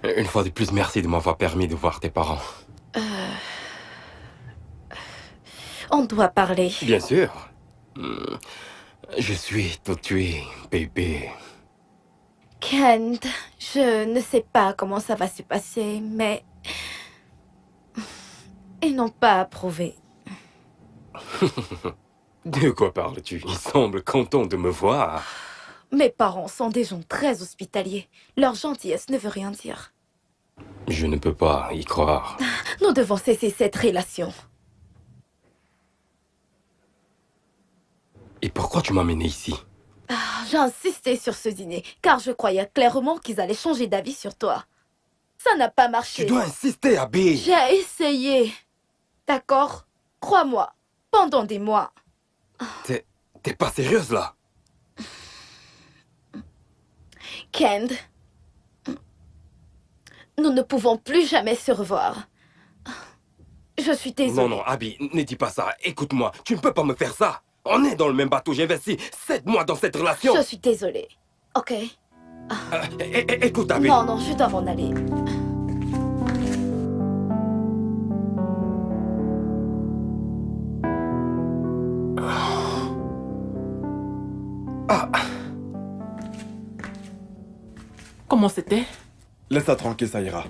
Une fois de plus, merci de m'avoir permis de voir tes parents. On doit parler. Bien sûr. Je suis tout tué, bébé. Kent, je ne sais pas comment ça va se passer, mais... Ils n'ont pas approuvé. De quoi parles-tu? Ils semblent contents de me voir. Mes parents sont des gens très hospitaliers. Leur gentillesse ne veut rien dire. Je ne peux pas y croire. Nous devons cesser cette relation. Et pourquoi tu m'as mené ici? J'ai insisté sur ce dîner, car je croyais clairement qu'ils allaient changer d'avis sur toi. Ça n'a pas marché. Tu dois insister, Abby. J'ai essayé. D'accord? Crois-moi, pendant des mois. T'es pas sérieuse, là? Kent, nous ne pouvons plus jamais se revoir. Je suis désolée. Non, Abby, ne dis pas ça. Écoute-moi, tu ne peux pas me faire ça. On est dans le même bateau, j'ai investi 7 mois dans cette relation. Je suis désolée, ok? Écoute, Abby. Non, je dois m'en aller. Comment c'était? Laisse-la tranquille, ça ira.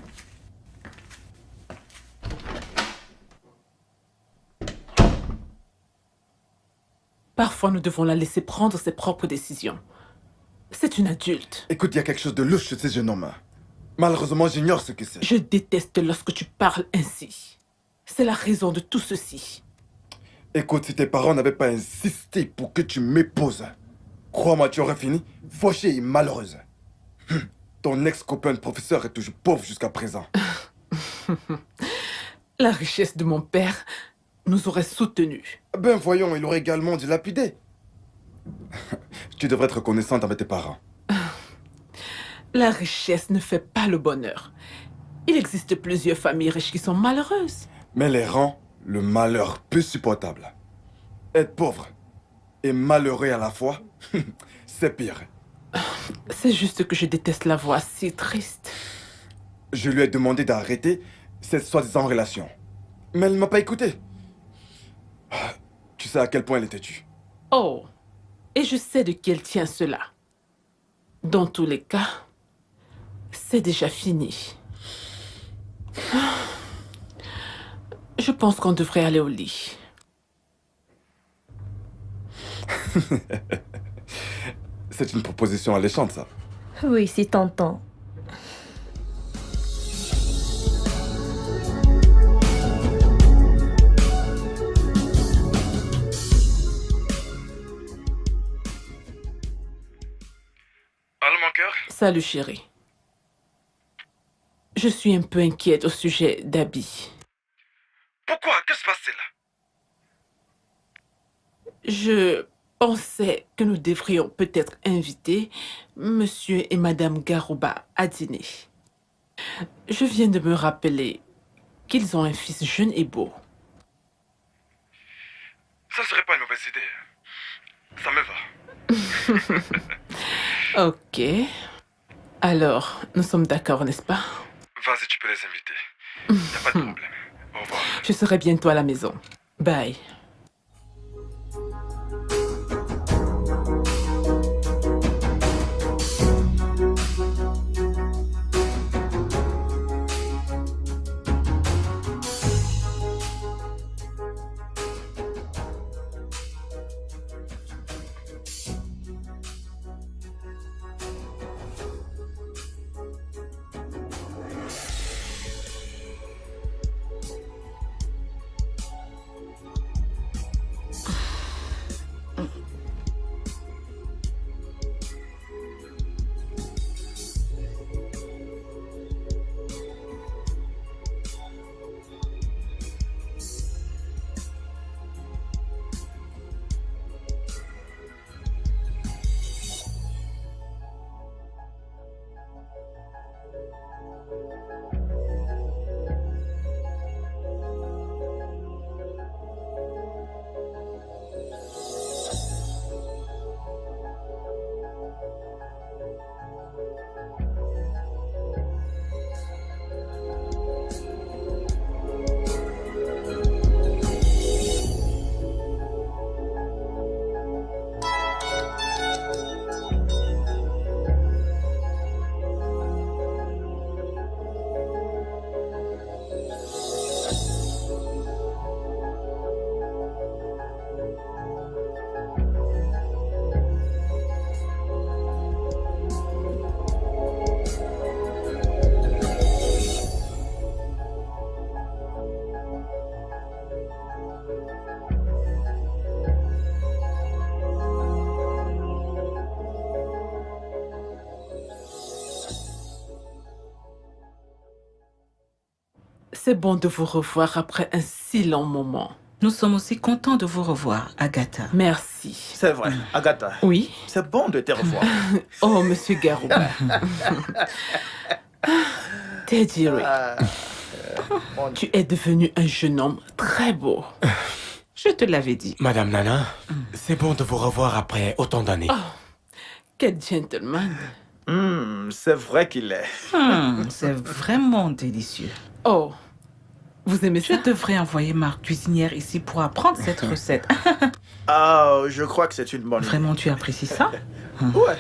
Parfois, nous devons la laisser prendre ses propres décisions. C'est une adulte. Écoute, il y a quelque chose de louche chez ces jeunes hommes. Malheureusement, j'ignore ce que c'est. Je déteste lorsque tu parles ainsi. C'est la raison de tout ceci. Écoute, si tes parents n'avaient pas insisté pour que tu m'épouses, crois-moi, tu aurais fini fauchée et malheureuse. Ton ex-copain de professeur est toujours pauvre jusqu'à présent. La richesse de mon père nous aurait soutenus. Ben voyons, il aurait également dilapidé. Tu devrais être reconnaissante avec tes parents. La richesse ne fait pas le bonheur. Il existe plusieurs familles riches qui sont malheureuses. Mais les rend le malheur plus supportable. Être pauvre et malheureux à la fois, c'est pire. C'est juste que je déteste la voix si triste. Je lui ai demandé d'arrêter cette soi-disant relation. Mais elle ne m'a pas écouté. Tu sais à quel point elle est têtue. Oh, et je sais de qui elle tient cela. Dans tous les cas, c'est déjà fini. Je pense qu'on devrait aller au lit. C'est une proposition alléchante, ça. Oui, si tentant. Allô, mon cœur? Salut chérie. Je suis un peu inquiète au sujet d'Abby. Pourquoi? Que se passe-t-il? Je pensais que nous devrions peut-être inviter Monsieur et Madame Garouba à dîner. Je viens de me rappeler qu'ils ont un fils jeune et beau. Ça serait pas une mauvaise idée. Ça me va. Ok. Alors, nous sommes d'accord, n'est-ce pas? Vas-y, tu peux les inviter. Y a pas de problème. Au revoir. Je serai bientôt à la maison. Bye. C'est bon de vous revoir après un si long moment. Nous sommes aussi contents de vous revoir, Agatha. Merci. C'est vrai, Agatha. Oui. C'est bon de te revoir. Oh, Monsieur Garouba. Tejiri, tu es devenu un jeune homme très beau. Je te l'avais dit. Madame Nana, c'est bon de vous revoir après autant d'années. Quel gentleman. C'est vrai qu'il est. C'est vraiment délicieux. Oh, vous aimez Je ça? devrais envoyer ma cuisinière ici pour apprendre cette recette. Ah, je crois que c'est une bonne idée. Vraiment, tu apprécies ça? Ouais.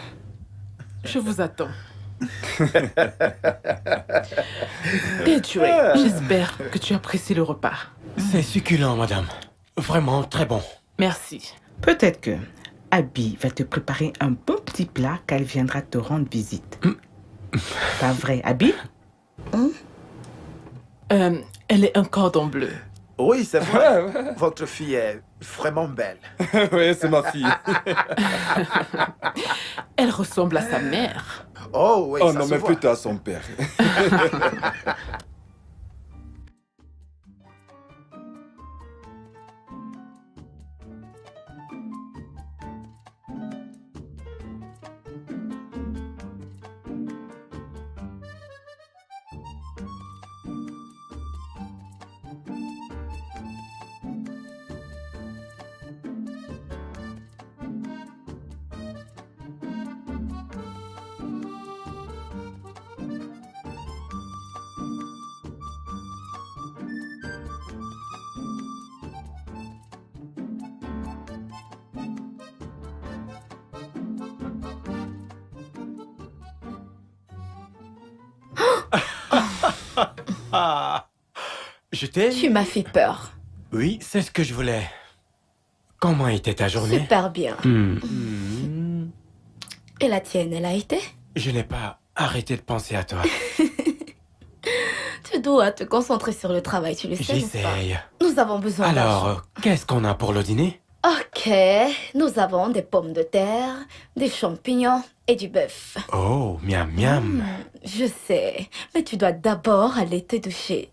Je vous attends. Tejiri, j'espère que tu apprécies le repas. C'est succulent, madame. Vraiment très bon. Merci. Peut-être que Abby va te préparer un bon petit plat quand elle viendra te rendre visite. Pas vrai, Abby? Elle est un cordon bleu. Oui, c'est vrai. Votre fille est vraiment belle. Oui, c'est ma fille. Elle ressemble à sa mère. Oh oui, Oh ça non, se mais voit. plutôt à son père. Ah, je t'aime. Tu m'as fait peur. Oui, c'est ce que je voulais. Comment était ta journée? Super bien. Hmm. Et la tienne, elle a été? Je n'ai pas arrêté de penser à toi. Tu dois te concentrer sur le travail, tu le sais, n'est-ce pas? J'essaye. Nous avons besoin Alors, d'argent. qu'est-ce qu'on a pour le dîner? Ok, nous avons des pommes de terre, des champignons et du bœuf. Oh, miam miam. Je sais, mais tu dois d'abord aller te doucher.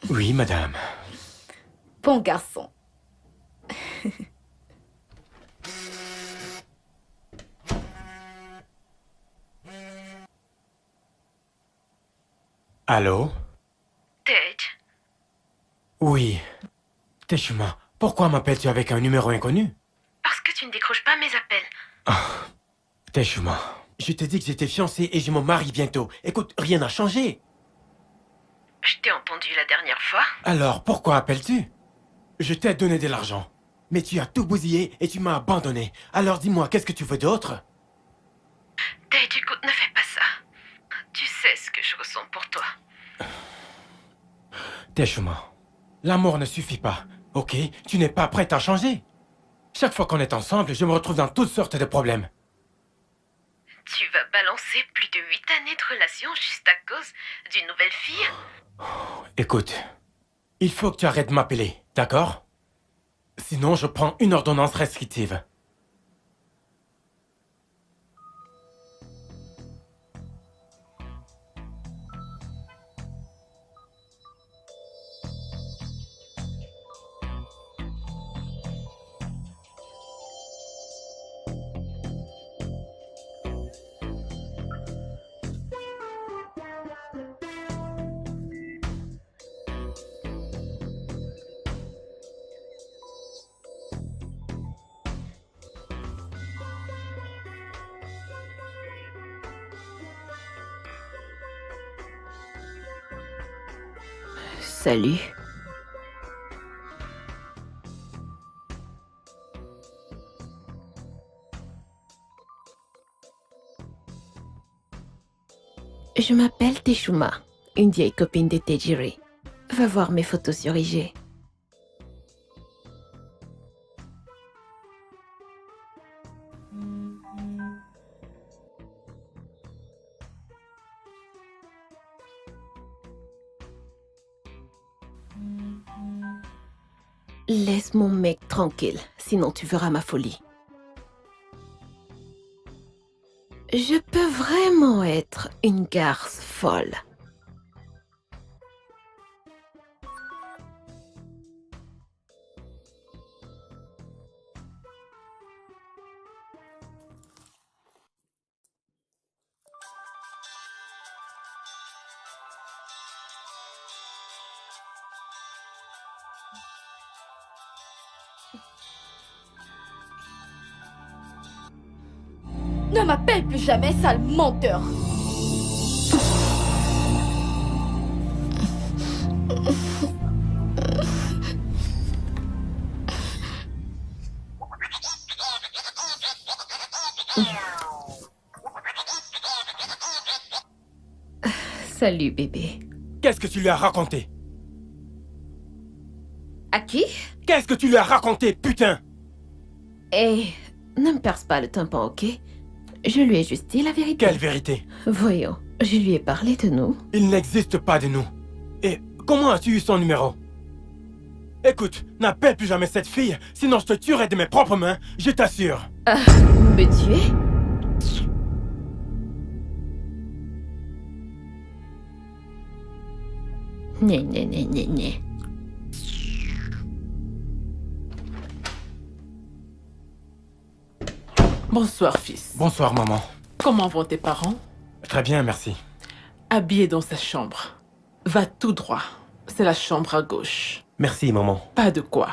Oui, madame. Bon garçon. Allô? Tej, Oui. Teshuma, pourquoi m'appelles-tu avec un numéro inconnu? parce que tu ne décroches pas mes appels. Teshuma, je t'ai dit que j'étais fiancé et je me marie bientôt. Écoute, rien n'a changé. Je t'ai entendu la dernière fois. Alors, pourquoi appelles-tu? Je t'ai donné de l'argent. Mais tu as tout bousillé et tu m'as abandonné. Alors dis-moi, qu'est-ce que tu veux d'autre? Tej, écoute, ne fais pas ça. Tu sais ce que je ressens pour toi. Teshuma, l'amour ne suffit pas, ok? Tu n'es pas prête à changer. Chaque fois qu'on est ensemble, je me retrouve dans toutes sortes de problèmes. Tu vas balancer plus de 8 années de relation juste à cause d'une nouvelle fille? Écoute, il faut que tu arrêtes de m'appeler, d'accord? Sinon, je prends une ordonnance restrictive. Salut. Je m'appelle Teshuma, une vieille copine de Tejiri. Va voir mes photos sur IG. Laisse mon mec tranquille, sinon tu verras ma folie. Je peux vraiment être une garce folle. Ne m'appelle plus jamais, sale menteur. Salut, bébé. Qu'est-ce que tu lui as raconté? À qui? Qu'est-ce que tu lui as raconté, putain? Eh, ne me perce pas le tympan, ok? Je lui ai juste dit la vérité. Quelle vérité? Voyons, je lui ai parlé de nous. Il n'existe pas de nous. Et comment as-tu eu son numéro? Écoute, n'appelle plus jamais cette fille, sinon je te tuerai de mes propres mains, je t'assure. Me tuer? Né. Bonsoir, fils. Bonsoir, maman. Comment vont tes parents? Très bien, merci. Abby est dans sa chambre. Va tout droit. C'est la chambre à gauche. Merci, maman. Pas de quoi.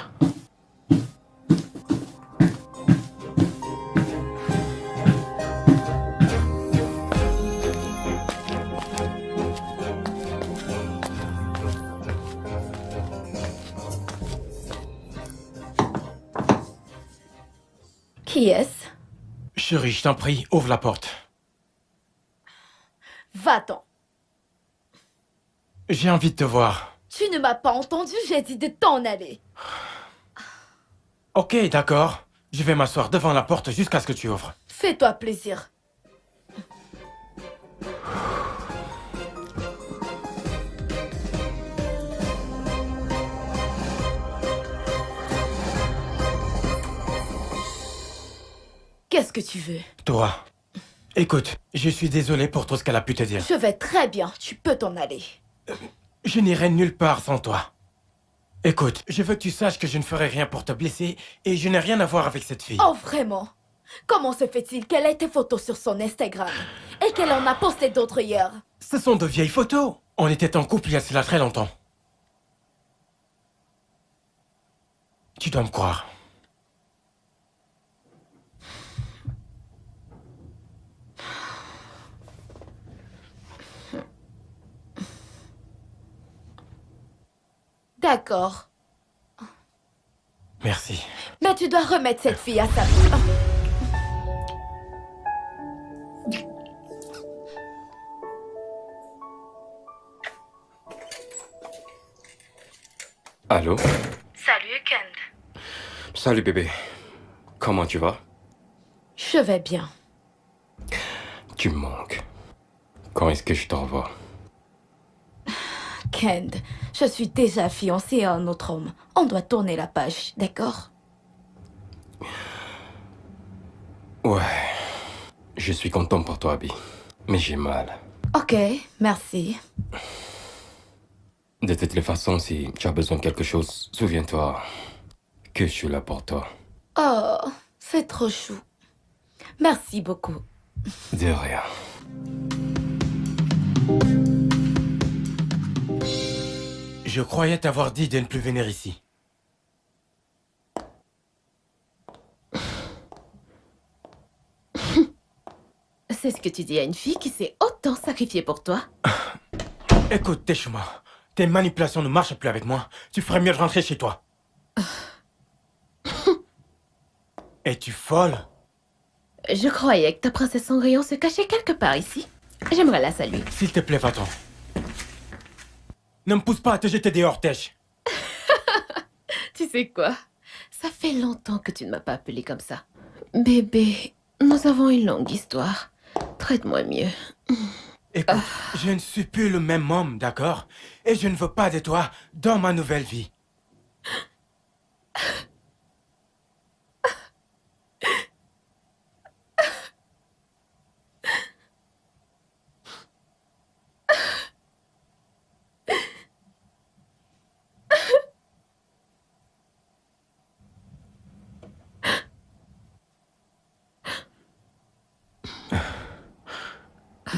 Qui est-ce? Chérie, je t'en prie, ouvre la porte. Va-t'en. J'ai envie de te voir. Tu ne m'as pas entendu, j'ai dit de t'en aller. Ok, d'accord. Je vais m'asseoir devant la porte jusqu'à ce que tu ouvres. Fais-toi plaisir. Qu'est-ce que tu veux? Toi, écoute, je suis désolé pour tout ce qu'elle a pu te dire. Je vais très bien, tu peux t'en aller. Je n'irai nulle part sans toi. Écoute, je veux que tu saches que je ne ferai rien pour te blesser et je n'ai rien à voir avec cette fille. Oh, vraiment? Comment se fait-il qu'elle ait tes photos sur son Instagram et qu'elle en a posté d'autres hier? Ce sont de vieilles photos. On était en couple il y a cela très longtemps. Tu dois me croire. D'accord. Merci. Mais tu dois remettre cette fille à sa place. Allô? Salut, Kent. Salut bébé. Comment tu vas? Je vais bien. Tu me manques. Quand est-ce que je t'en revois? Kend, je suis déjà fiancée à un autre homme. On doit tourner la page, d'accord? Ouais. Je suis content pour toi, Abby. Mais j'ai mal. Ok, merci. De toutes les façons, si tu as besoin de quelque chose, souviens-toi que je suis là pour toi. Oh, c'est trop chou. Merci beaucoup. De rien. Je croyais t'avoir dit de ne plus venir ici. C'est ce que tu dis à une fille qui s'est autant sacrifiée pour toi? Écoute, Teshuma, tes manipulations ne marchent plus avec moi. Tu ferais mieux de rentrer chez toi. Es-tu folle? Je croyais que ta princesse Cendrillon se cachait quelque part ici. J'aimerais la saluer. S'il te plaît, va-t'en. Ne me pousse pas à te jeter dehors, Tesh. Tu sais quoi? Ça fait longtemps que tu ne m'as pas appelé comme ça. Bébé, nous avons une longue histoire. Traite-moi mieux. Écoute, je ne suis plus le même homme, d'accord? Et je ne veux pas de toi dans ma nouvelle vie.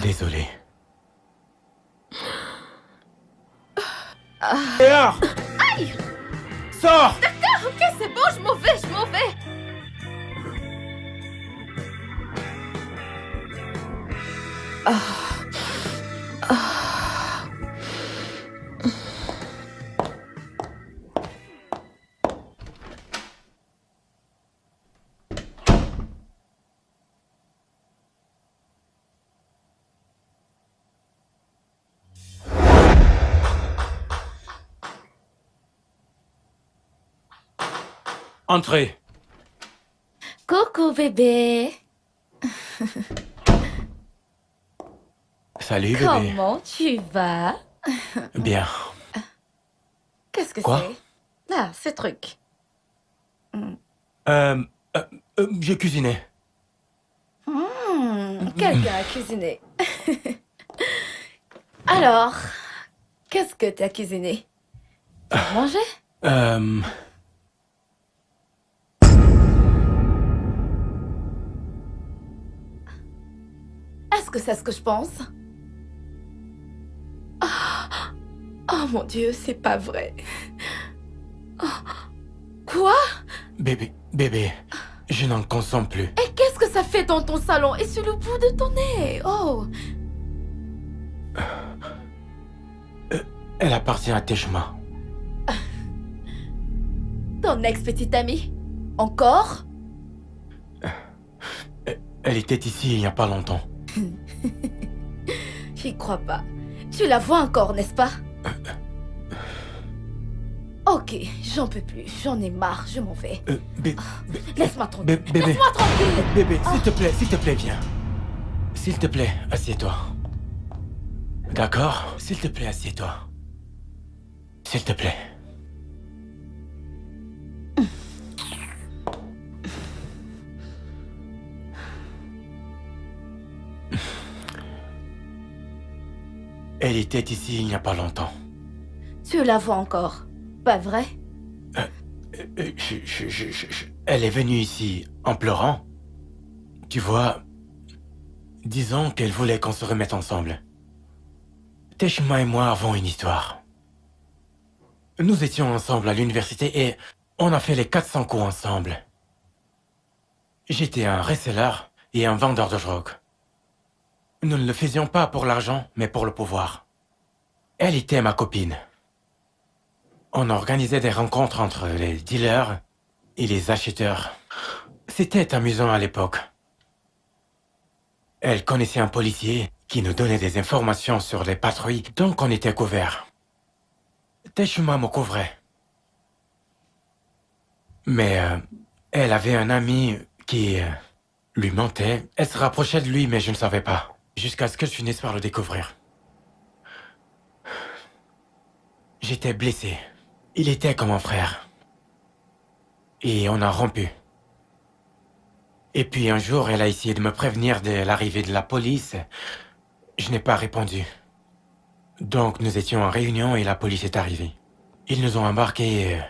Désolé. Dehors! Aïe! Sors! D'accord, ok, c'est bon, je m'en vais. Entrez. Coucou bébé. Salut, bébé. Comment tu vas? Bien. Qu'est-ce que Quoi? c'est? Ah, ce truc. J'ai cuisiné. Quelqu'un a cuisiné. Alors, qu'est-ce que tu as cuisiné? Tu as mangé? Est-ce que c'est ce que je pense? Oh mon Dieu, c'est pas vrai. Oh. Quoi? Bébé, je n'en consomme plus. Et qu'est-ce que ça fait dans ton salon et sur le bout de ton nez? Oh, Elle appartient à Teshma. ton ex-petite amie? Encore? Elle était ici il n'y a pas longtemps. J'y crois pas. Tu la vois encore, n'est-ce pas? Ok, j'en peux plus. J'en ai marre. Je m'en vais. Laisse-moi tranquille. Bébé. Laisse-moi tranquille. Bébé, s'il te plaît, viens. S'il te plaît, assieds-toi. D'accord? S'il te plaît, assieds-toi. S'il te plaît. Elle était ici il n'y a pas longtemps. Tu la vois encore, pas vrai? Elle est venue ici en pleurant. Tu vois, disons qu'elle voulait qu'on se remette ensemble. Teshma et moi avons une histoire. Nous étions ensemble à l'université et on a fait les 400 coups ensemble. J'étais un reseller et un vendeur de drogue. Nous ne le faisions pas pour l'argent, mais pour le pouvoir. Elle était ma copine. On organisait des rencontres entre les dealers et les acheteurs. C'était amusant à l'époque. Elle connaissait un policier qui nous donnait des informations sur les patrouilles, donc on était couverts. Teshma me couvrait. Mais elle avait un ami qui lui mentait. Elle se rapprochait de lui, mais je ne savais pas. Jusqu'à ce que je finisse par le découvrir. J'étais blessé. Il était comme un frère. Et on a rompu. Et puis un jour, elle a essayé de me prévenir de l'arrivée de la police. Je n'ai pas répondu. Donc nous étions en réunion et la police est arrivée. Ils nous ont embarqués et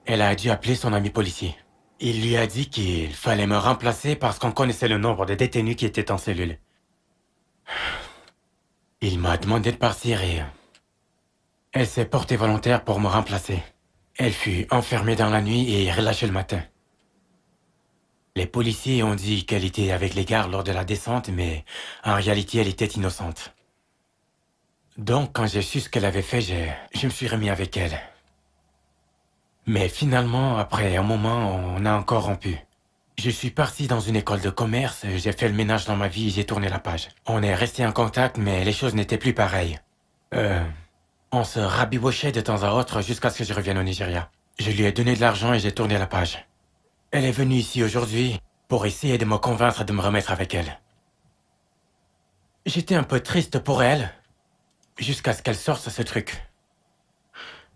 elle a dû appeler son ami policier. Il lui a dit qu'il fallait me remplacer parce qu'on connaissait le nombre de détenus qui étaient en cellule. Il m'a demandé de partir et elle s'est portée volontaire pour me remplacer. Elle fut enfermée dans la nuit et relâchée le matin. Les policiers ont dit qu'elle était avec les gardes lors de la descente, mais en réalité, elle était innocente. Donc, quand j'ai su ce qu'elle avait fait, je me suis remis avec elle. Mais finalement, après un moment, on a encore rompu. Je suis parti dans une école de commerce, j'ai fait le ménage dans ma vie et j'ai tourné la page. On est resté en contact, mais les choses n'étaient plus pareilles. On se rabibochait de temps à autre jusqu'à ce que je revienne au Nigeria. Je lui ai donné de l'argent et j'ai tourné la page. Elle est venue ici aujourd'hui pour essayer de me convaincre de me remettre avec elle. J'étais un peu triste pour elle, jusqu'à ce qu'elle sorte ce truc.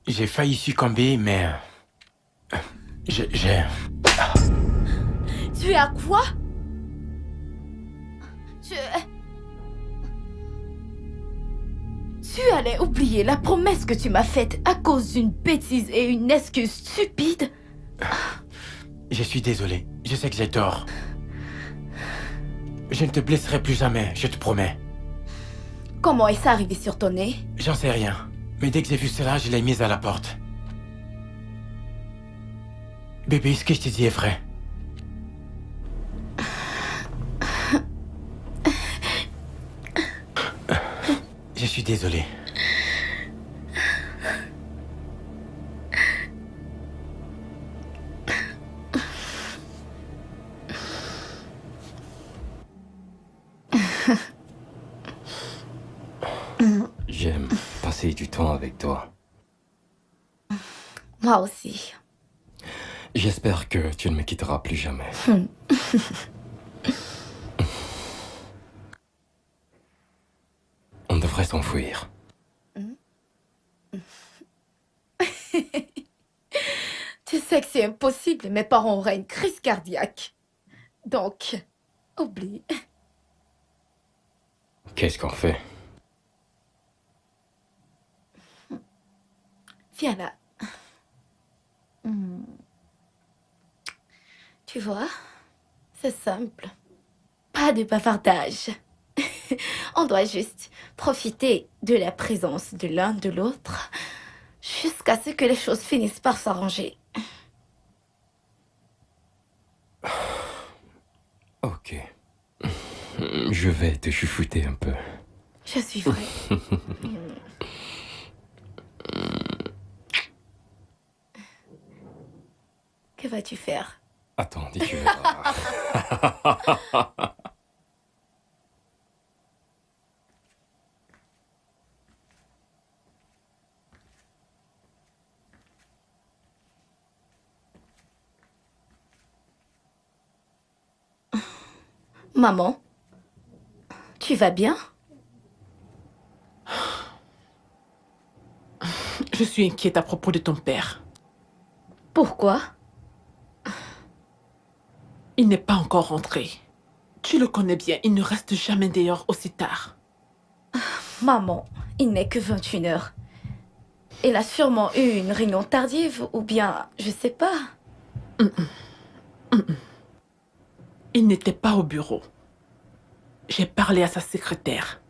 J'ai failli succomber, mais... Tu as quoi? Tu allais oublier la promesse que tu m'as faite à cause d'une bêtise et une excuse stupide? Je suis désolé. Je sais que j'ai tort. Je ne te blesserai plus jamais, je te promets. Comment est-ce arrivé sur ton nez? J'en sais rien. Mais dès que j'ai vu cela, je l'ai mise à la porte. Bébé, ce que je te dis est vrai. suis désolé. J'aime passer du temps avec toi. Moi aussi. J'espère que tu ne me quitteras plus jamais. On devrait s'enfuir. Tu sais que c'est impossible, mes parents auraient une crise cardiaque. Donc, oublie. Qu'est-ce qu'on fait? Viens là. Tu vois, c'est simple. Pas de bavardage. On doit juste profiter de la présence de l'un de l'autre jusqu'à ce que les choses finissent par s'arranger. Ok. Je vais te chouchouter un peu. Je suis vraie. Que vas-tu faire? Attends, dis tu verras. Maman, tu vas bien? Je suis inquiète à propos de ton père. Pourquoi? Il n'est pas encore rentré. Tu le connais bien, il ne reste jamais dehors aussi tard. Maman, il n'est que 21h. Il a sûrement eu une réunion tardive ou bien, je sais pas. Il n'était pas au bureau. J'ai parlé à sa secrétaire.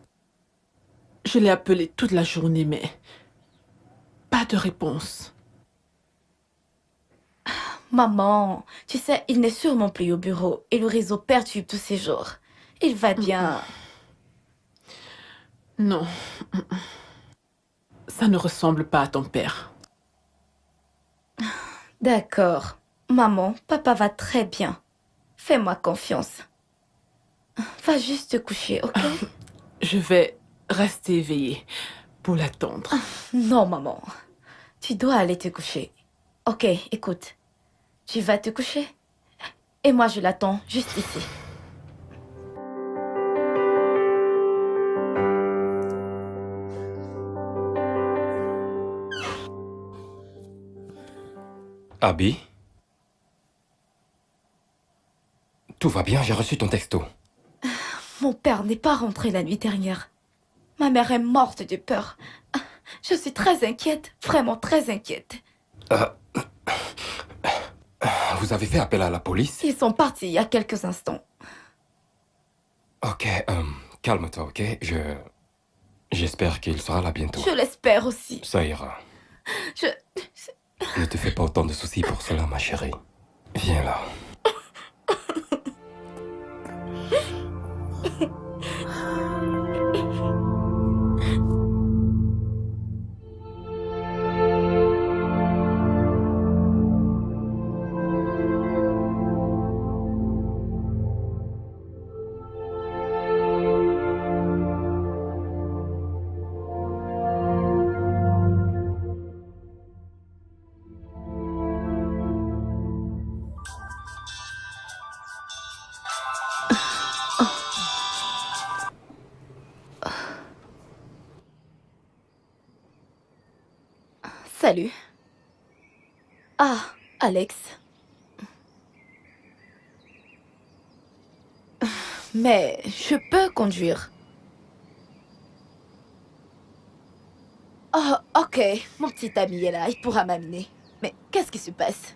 Je l'ai appelé toute la journée, mais pas de réponse. Maman, tu sais, il n'est sûrement plus au bureau et le réseau perturbe tous ces jours. Il va bien. Non. Ça ne ressemble pas à ton père. D'accord. Maman, papa va très bien. Fais-moi confiance. Va juste te coucher, ok? Je vais rester éveillée pour l'attendre. Non, maman. Tu dois aller te coucher. Ok, écoute. Tu vas te coucher et moi je l'attends juste ici. Abby? Tout va bien, j'ai reçu ton texto. Mon père n'est pas rentré la nuit dernière. Ma mère est morte de peur. Je suis très inquiète, vraiment très inquiète. Vous avez fait appel à la police? Ils sont partis il y a quelques instants. Ok, calme-toi, ok? J'espère qu'il sera là bientôt. Je l'espère aussi. Ça ira. Je... Ne te fais pas autant de soucis pour cela, ma chérie. Viens là. Salut. Ah, Alex. Mais je peux conduire. Oh, ok. Mon petit ami est là, il pourra m'amener. Mais qu'est-ce qui se passe?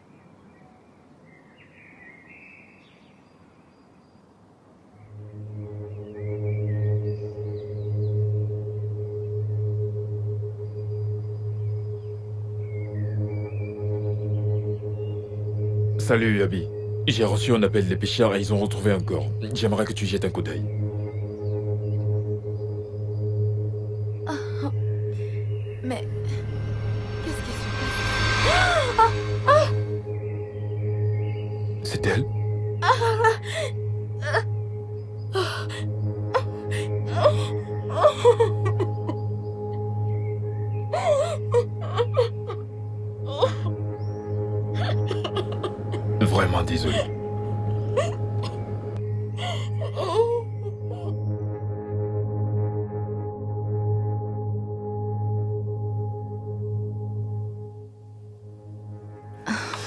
Salut, Abby. J'ai reçu un appel des pêcheurs et ils ont retrouvé un corps. J'aimerais que tu y jettes un coup d'œil. Ah, Mais... Qu'est-ce qui se passe? C'est elle? Vraiment désolé.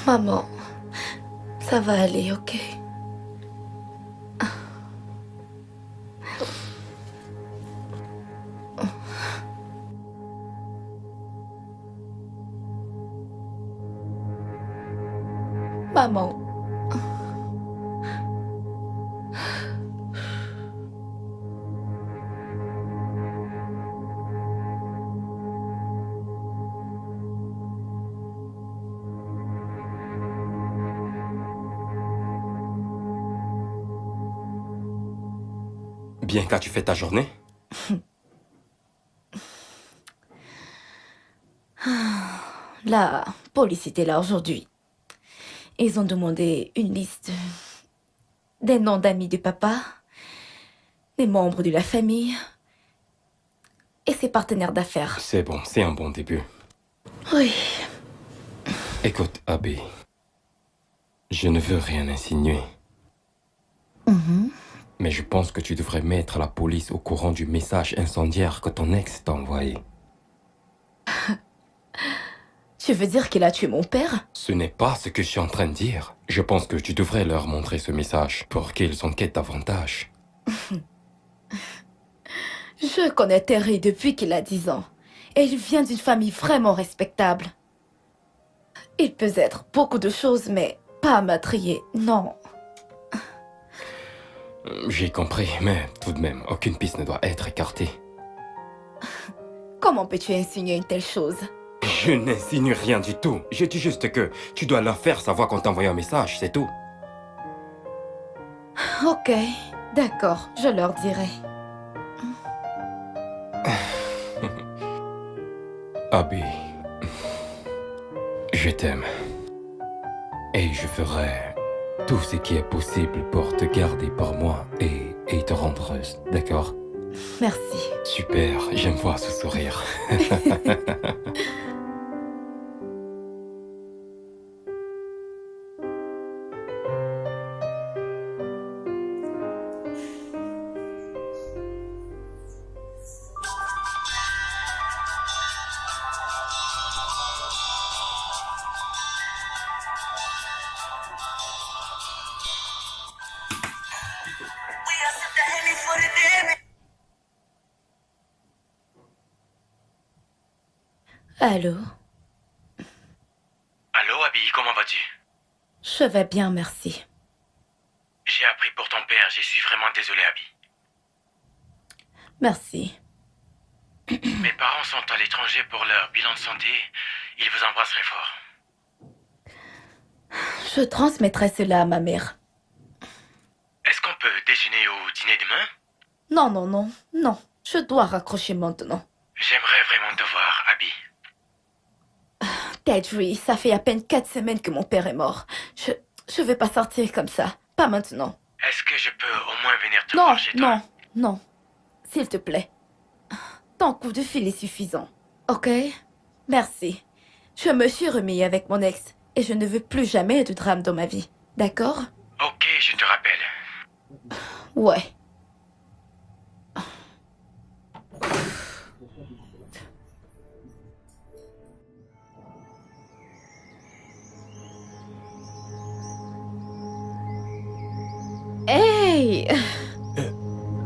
Maman, ça va aller, ok? Maman. Bien, qu'as-tu fait ta journée? La police était là aujourd'hui. Ils ont demandé une liste des noms d'amis du papa, des membres de la famille et ses partenaires d'affaires. C'est bon, c'est un bon début. Oui. Écoute, Abby, je ne veux rien insinuer, mais je pense que tu devrais mettre la police au courant du message incendiaire que ton ex t'a envoyé. Tu veux dire qu'il a tué mon père? Ce n'est pas ce que je suis en train de dire. Je pense que tu devrais leur montrer ce message pour qu'ils enquêtent davantage. Je connais Terry depuis qu'il a 10 ans. Et il vient d'une famille vraiment respectable. Il peut être beaucoup de choses, mais pas meurtrier, non. J'ai compris, mais tout de même, aucune piste ne doit être écartée. Comment peux-tu insinuer une telle chose? Je n'insinue rien du tout. Je dis juste que tu dois leur faire savoir qu'on t'a envoyé un message, c'est tout. Ok, d'accord, je leur dirai. Abby, je t'aime. Et je ferai tout ce qui est possible pour te garder pour moi et te rendre heureuse, d'accord? Merci. Super, j'aime voir ce sourire. Allô? Allô, Abby, comment vas-tu? Je vais bien, merci. J'ai appris pour ton père, je suis vraiment désolé, Abby. Merci. Mes parents sont à l'étranger pour leur bilan de santé. Ils vous embrasseraient fort. Je transmettrai cela à ma mère. Est-ce qu'on peut déjeuner ou dîner demain? Non, non, non, non. Je dois raccrocher maintenant. J'aimerais vraiment te voir, Abby. Tedry, ça fait à peine 4 semaines que mon père est mort. Je vais pas sortir comme ça. Pas maintenant. Est-ce que je peux au moins venir te Non, voir chez toi? non, non. S'il te plaît. Ton coup de fil est suffisant. Ok? Merci. Je me suis remis avec mon ex et je ne veux plus jamais de drame dans ma vie. D'accord? Ok, je te rappelle. Ouais. Hey!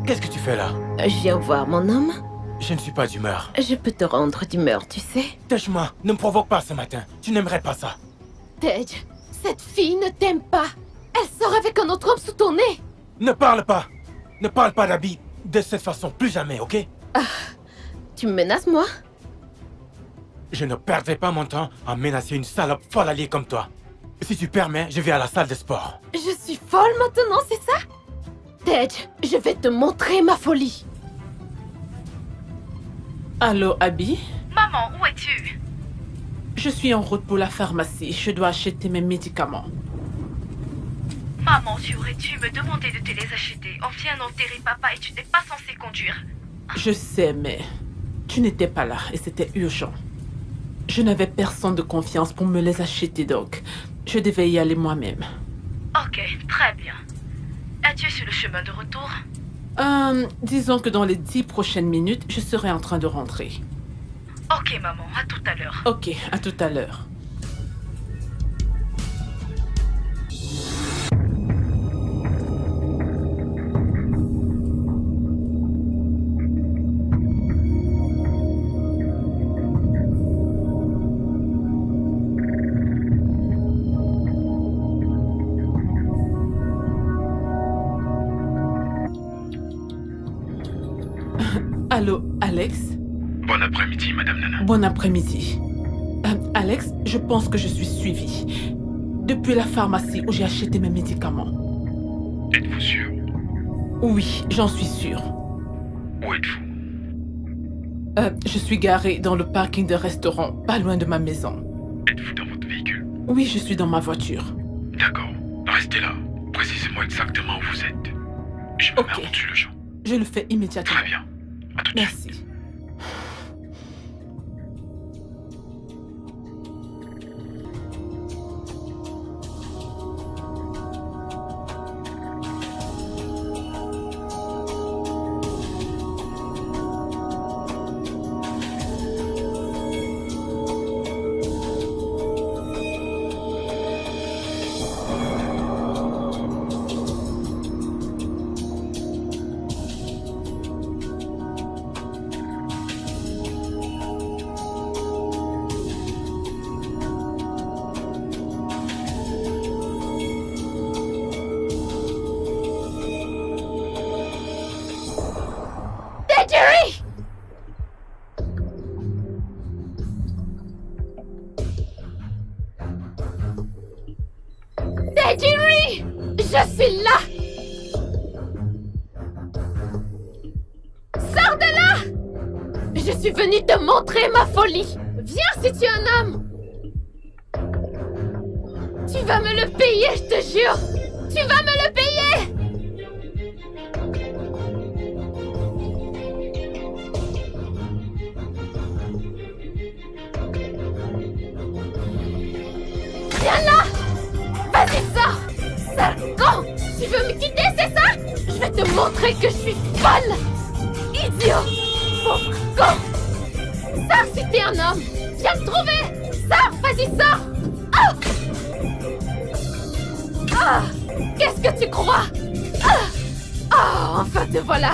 Qu'est-ce que tu fais là? Je viens voir mon homme. Je ne suis pas d'humeur. Je peux te rendre d'humeur, tu sais. Tâche-moi, ne me provoque pas ce matin. Tu n'aimerais pas ça. Tej, cette fille ne t'aime pas. Elle sort avec un autre homme sous ton nez. Ne parle pas. Ne parle pas d'Abby de cette façon, plus jamais, ok? Tu me menaces, moi? Je ne perdrai pas mon temps à menacer une salope folle alliée comme toi. Si tu permets, je vais à la salle de sport. Je suis folle maintenant, c'est ça? Tej, je vais te montrer ma folie. Allô, Abby? Maman, où es-tu? Je suis en route pour la pharmacie. Je dois acheter mes médicaments. Maman, tu aurais dû me demander de te les acheter. On vient d'enterrer papa et tu n'es pas censée conduire. Je sais, mais tu n'étais pas là et c'était urgent. Je n'avais personne de confiance pour me les acheter, donc je devais y aller moi-même. Ok, très bien. Es-tu sur le chemin de retour? Disons que dans les 10 prochaines minutes, je serai en train de rentrer. Ok, maman, à tout à l'heure. Ok, à tout à l'heure. Allô, Alex? Bon après-midi, Madame Nana. Bon après-midi. Alex, je pense que je suis suivie. Depuis la pharmacie où j'ai acheté mes médicaments. Êtes-vous sûr? Oui, j'en suis sûre. Où êtes-vous? Je suis garée dans le parking de restaurant, pas loin de ma maison. Êtes-vous dans votre véhicule? Oui, je suis dans ma voiture. D'accord. Restez là. Précisez-moi exactement où vous êtes. Je me mets en route sur le champ. Je le fais immédiatement. Très bien. À tout de suite. Merci. Jerry! Je suis là! Sors de là! Je suis venue te montrer ma folie! Viens si tu es un homme! Tu vas me le payer, je te jure! Tu vas me le payer! Viens là! Vas-y, sors! Sale con! Tu veux me quitter, c'est ça? Je vais te montrer que je suis folle! Idiot! Pauvre con! Sors si t'es un homme! Viens me trouver! Sors! Vas-y, sors! Ah! Ah! Qu'est-ce que tu crois? Ah! Ah! Enfin te voilà!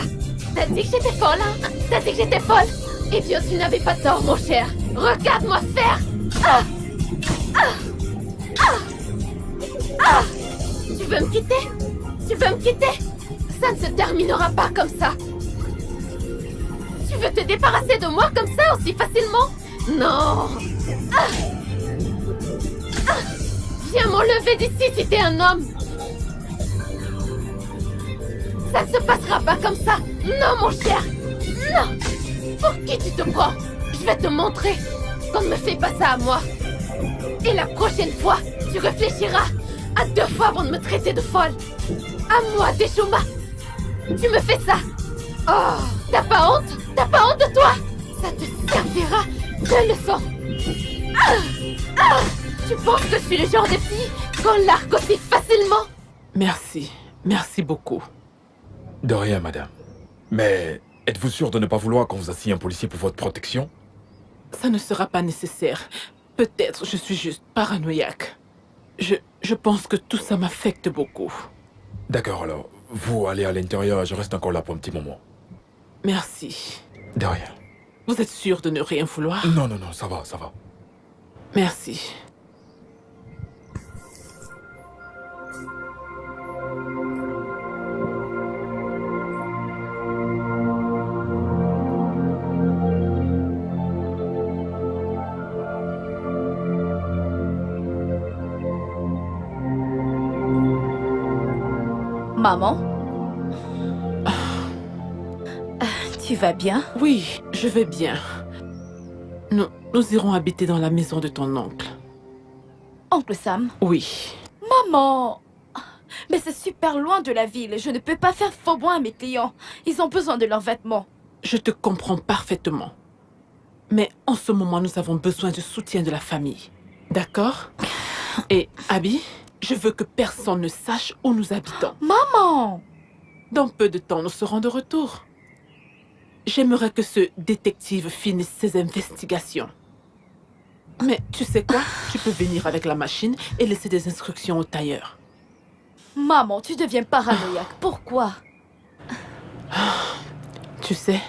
T'as dit que j'étais folle, hein? T'as dit que j'étais folle? Eh bien, tu n'avais pas tort, mon cher! Regarde-moi faire! Ah! Ah! Ah! Ah! Tu veux me quitter? Tu veux me quitter? Ça ne se terminera pas comme ça. Tu veux te débarrasser de moi comme ça aussi facilement? Non! Ah! Ah! Viens m'enlever d'ici si t'es un homme! Ça ne se passera pas comme ça! Non, mon cher! Non! Pour qui tu te prends? Je vais te montrer qu'on ne me fait pas ça à moi! Et la prochaine fois, tu réfléchiras à 2 fois avant de me traiter de folle! À moi, Teshuma! Tu me fais ça! Oh! T'as pas honte? T'as pas honte de toi? Ça te servira de leçon! Ah! Ah! Tu penses que je suis le genre de fille qu'on largue aussi facilement? Merci. Merci beaucoup. De rien, madame. Mais êtes-vous sûr de ne pas vouloir qu'on vous assigne un policier pour votre protection? Ça ne sera pas nécessaire. Peut-être je suis juste paranoïaque. Je pense que tout ça m'affecte beaucoup. D'accord, alors. Vous allez à l'intérieur et je reste encore là pour un petit moment. Merci. De rien. Vous êtes sûr de ne rien vouloir? Non, non, non, ça va, ça va. Merci. Maman? Tu vas bien? Oui, je vais bien. Nous nous irons habiter dans la maison de ton oncle. Oncle Sam? Oui. Maman! Mais c'est super loin de la ville. Je ne peux pas faire faux bon à mes clients. Ils ont besoin de leurs vêtements. Je te comprends parfaitement. Mais en ce moment, nous avons besoin du soutien de la famille. D'accord? Et Abby, je veux que personne ne sache où nous habitons. Maman! Dans peu de temps, nous serons de retour. J'aimerais que ce détective finisse ses investigations. Mais tu sais quoi? Tu peux venir avec la machine et laisser des instructions au tailleur. Maman, tu deviens paranoïaque. Pourquoi? Tu sais,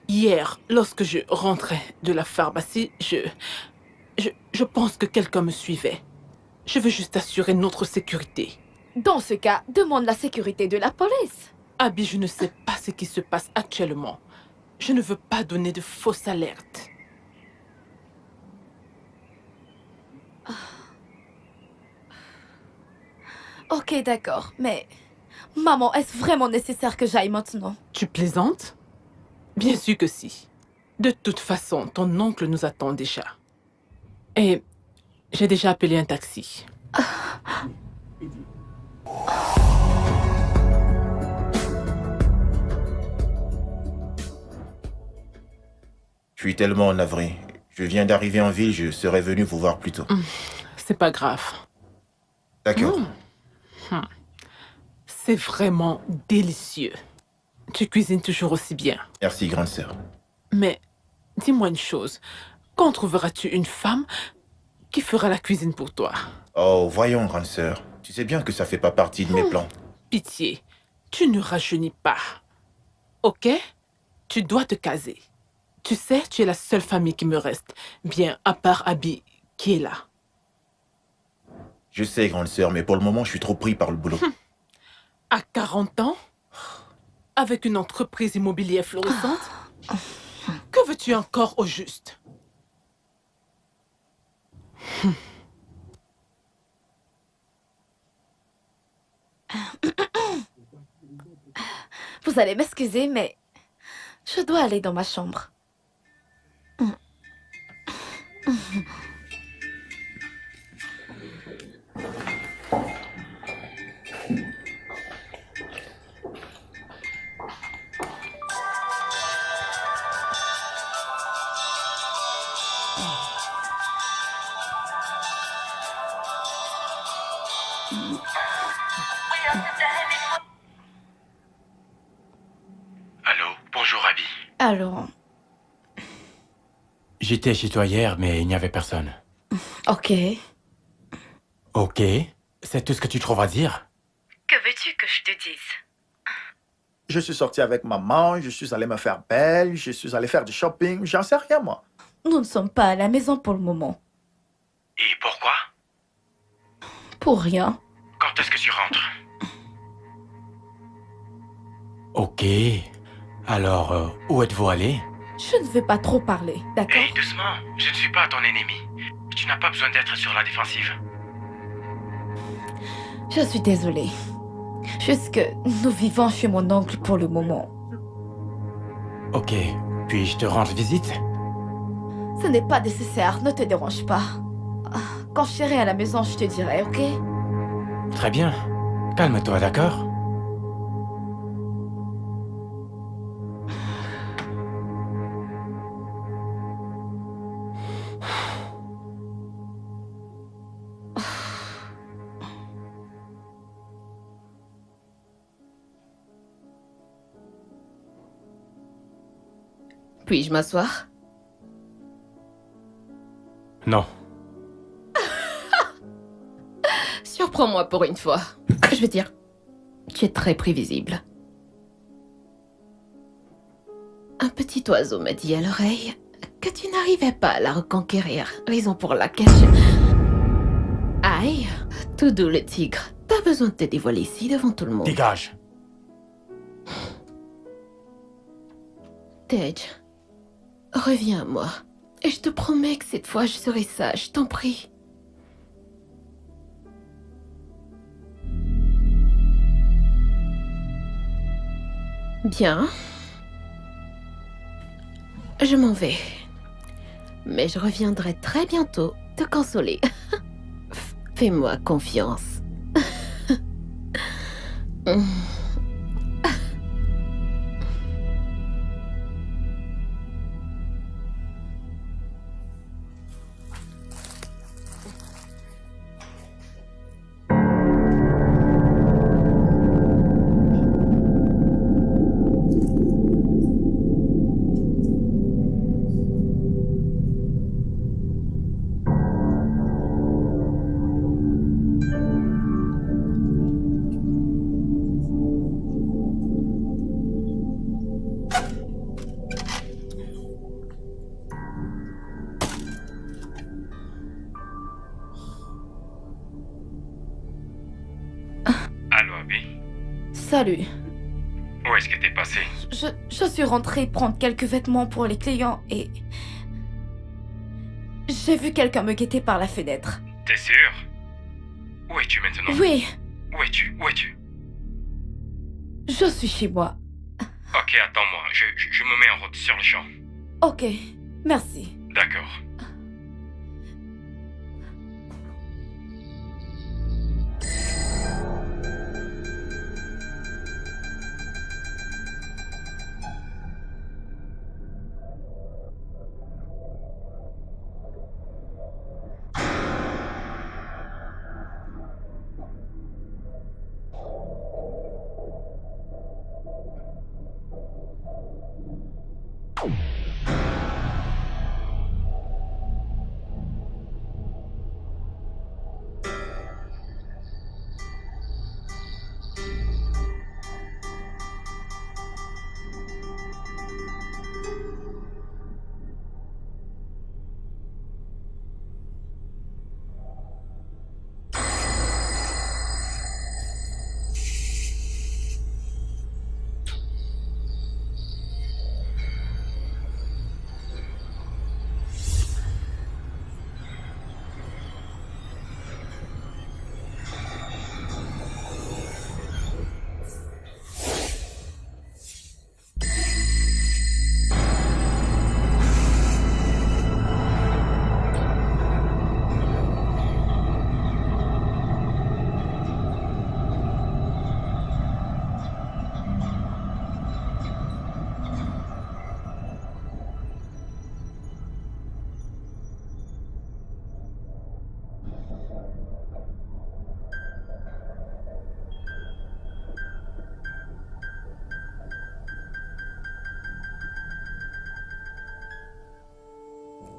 hier, lorsque je rentrais de la pharmacie, je pense que quelqu'un me suivait. Je veux juste assurer notre sécurité. Dans ce cas, demande la sécurité de la police. Abby, je ne sais pas ce qui se passe actuellement. Je ne veux pas donner de fausses alertes. Ok, d'accord, mais... Maman, est-ce vraiment nécessaire que j'aille maintenant? Tu plaisantes? Bien sûr que si. De toute façon, ton oncle nous attend déjà. Et j'ai déjà appelé un taxi. Je suis tellement navré. Je viens d'arriver en ville, je serais venu vous voir plus tôt. C'est pas grave. D'accord. C'est vraiment délicieux. Tu cuisines toujours aussi bien. Merci, grande sœur. Mais dis-moi une chose. Quand trouveras-tu une femme qui fera la cuisine pour toi? Oh, voyons, grande sœur. Tu sais bien que ça fait pas partie de mes plans. Pitié, tu ne rajeunis pas. Ok? Tu dois te caser. Tu sais, tu es la seule famille qui me reste. Bien, à part Abby, qui est là. Je sais, grande sœur, mais pour le moment, je suis trop pris par le boulot. À 40 ans? Avec une entreprise immobilière florissante? Que veux-tu encore au juste? Vous allez m'excuser, mais... Je dois aller dans ma chambre. Allô, bonjour Abby. Alors... J'étais chez toi hier, mais il n'y avait personne. Ok. Ok. C'est tout ce que tu trouves à dire? Que veux-tu que je te dise? Je suis sorti avec maman, je suis allé me faire belle, je suis allé faire du shopping, j'en sais rien, moi. Nous ne sommes pas à la maison pour le moment. Et pourquoi? Pour rien. Quand est-ce que tu rentres? Ok. Alors, où êtes-vous allé? Je ne veux pas trop parler, d'accord? Hey, doucement, je ne suis pas ton ennemi. Tu n'as pas besoin d'être sur la défensive. Je suis désolée. Juste que nous vivons chez mon oncle pour le moment. Ok. Puis-je te rendre visite? Ce n'est pas nécessaire, ne te dérange pas. Quand je serai à la maison, je te dirai, ok? Très bien. Calme-toi, d'accord? Puis-je m'asseoir? Non. Surprends-moi pour une fois. Je veux dire, tu es très prévisible. Un petit oiseau m'a dit à l'oreille que tu n'arrivais pas à la reconquérir, raison pour laquelle je... Aïe, tout doux le tigre. Pas besoin de te dévoiler ici devant tout le monde. Dégage. Tej, reviens à moi. Et je te promets que cette fois je serai sage, t'en prie. Bien. Je m'en vais. Mais je reviendrai très bientôt te consoler. Fais-moi confiance. Allô, Abby? Salut. Où est-ce que t'es passé? Je suis rentrée prendre quelques vêtements pour les clients et... J'ai vu quelqu'un me guetter par la fenêtre. T'es sûr? Où es-tu maintenant? Oui, Où es-tu? Où es-tu? je suis chez moi. Ok, attends-moi. Je me mets en route sur le champ. Ok, merci. D'accord.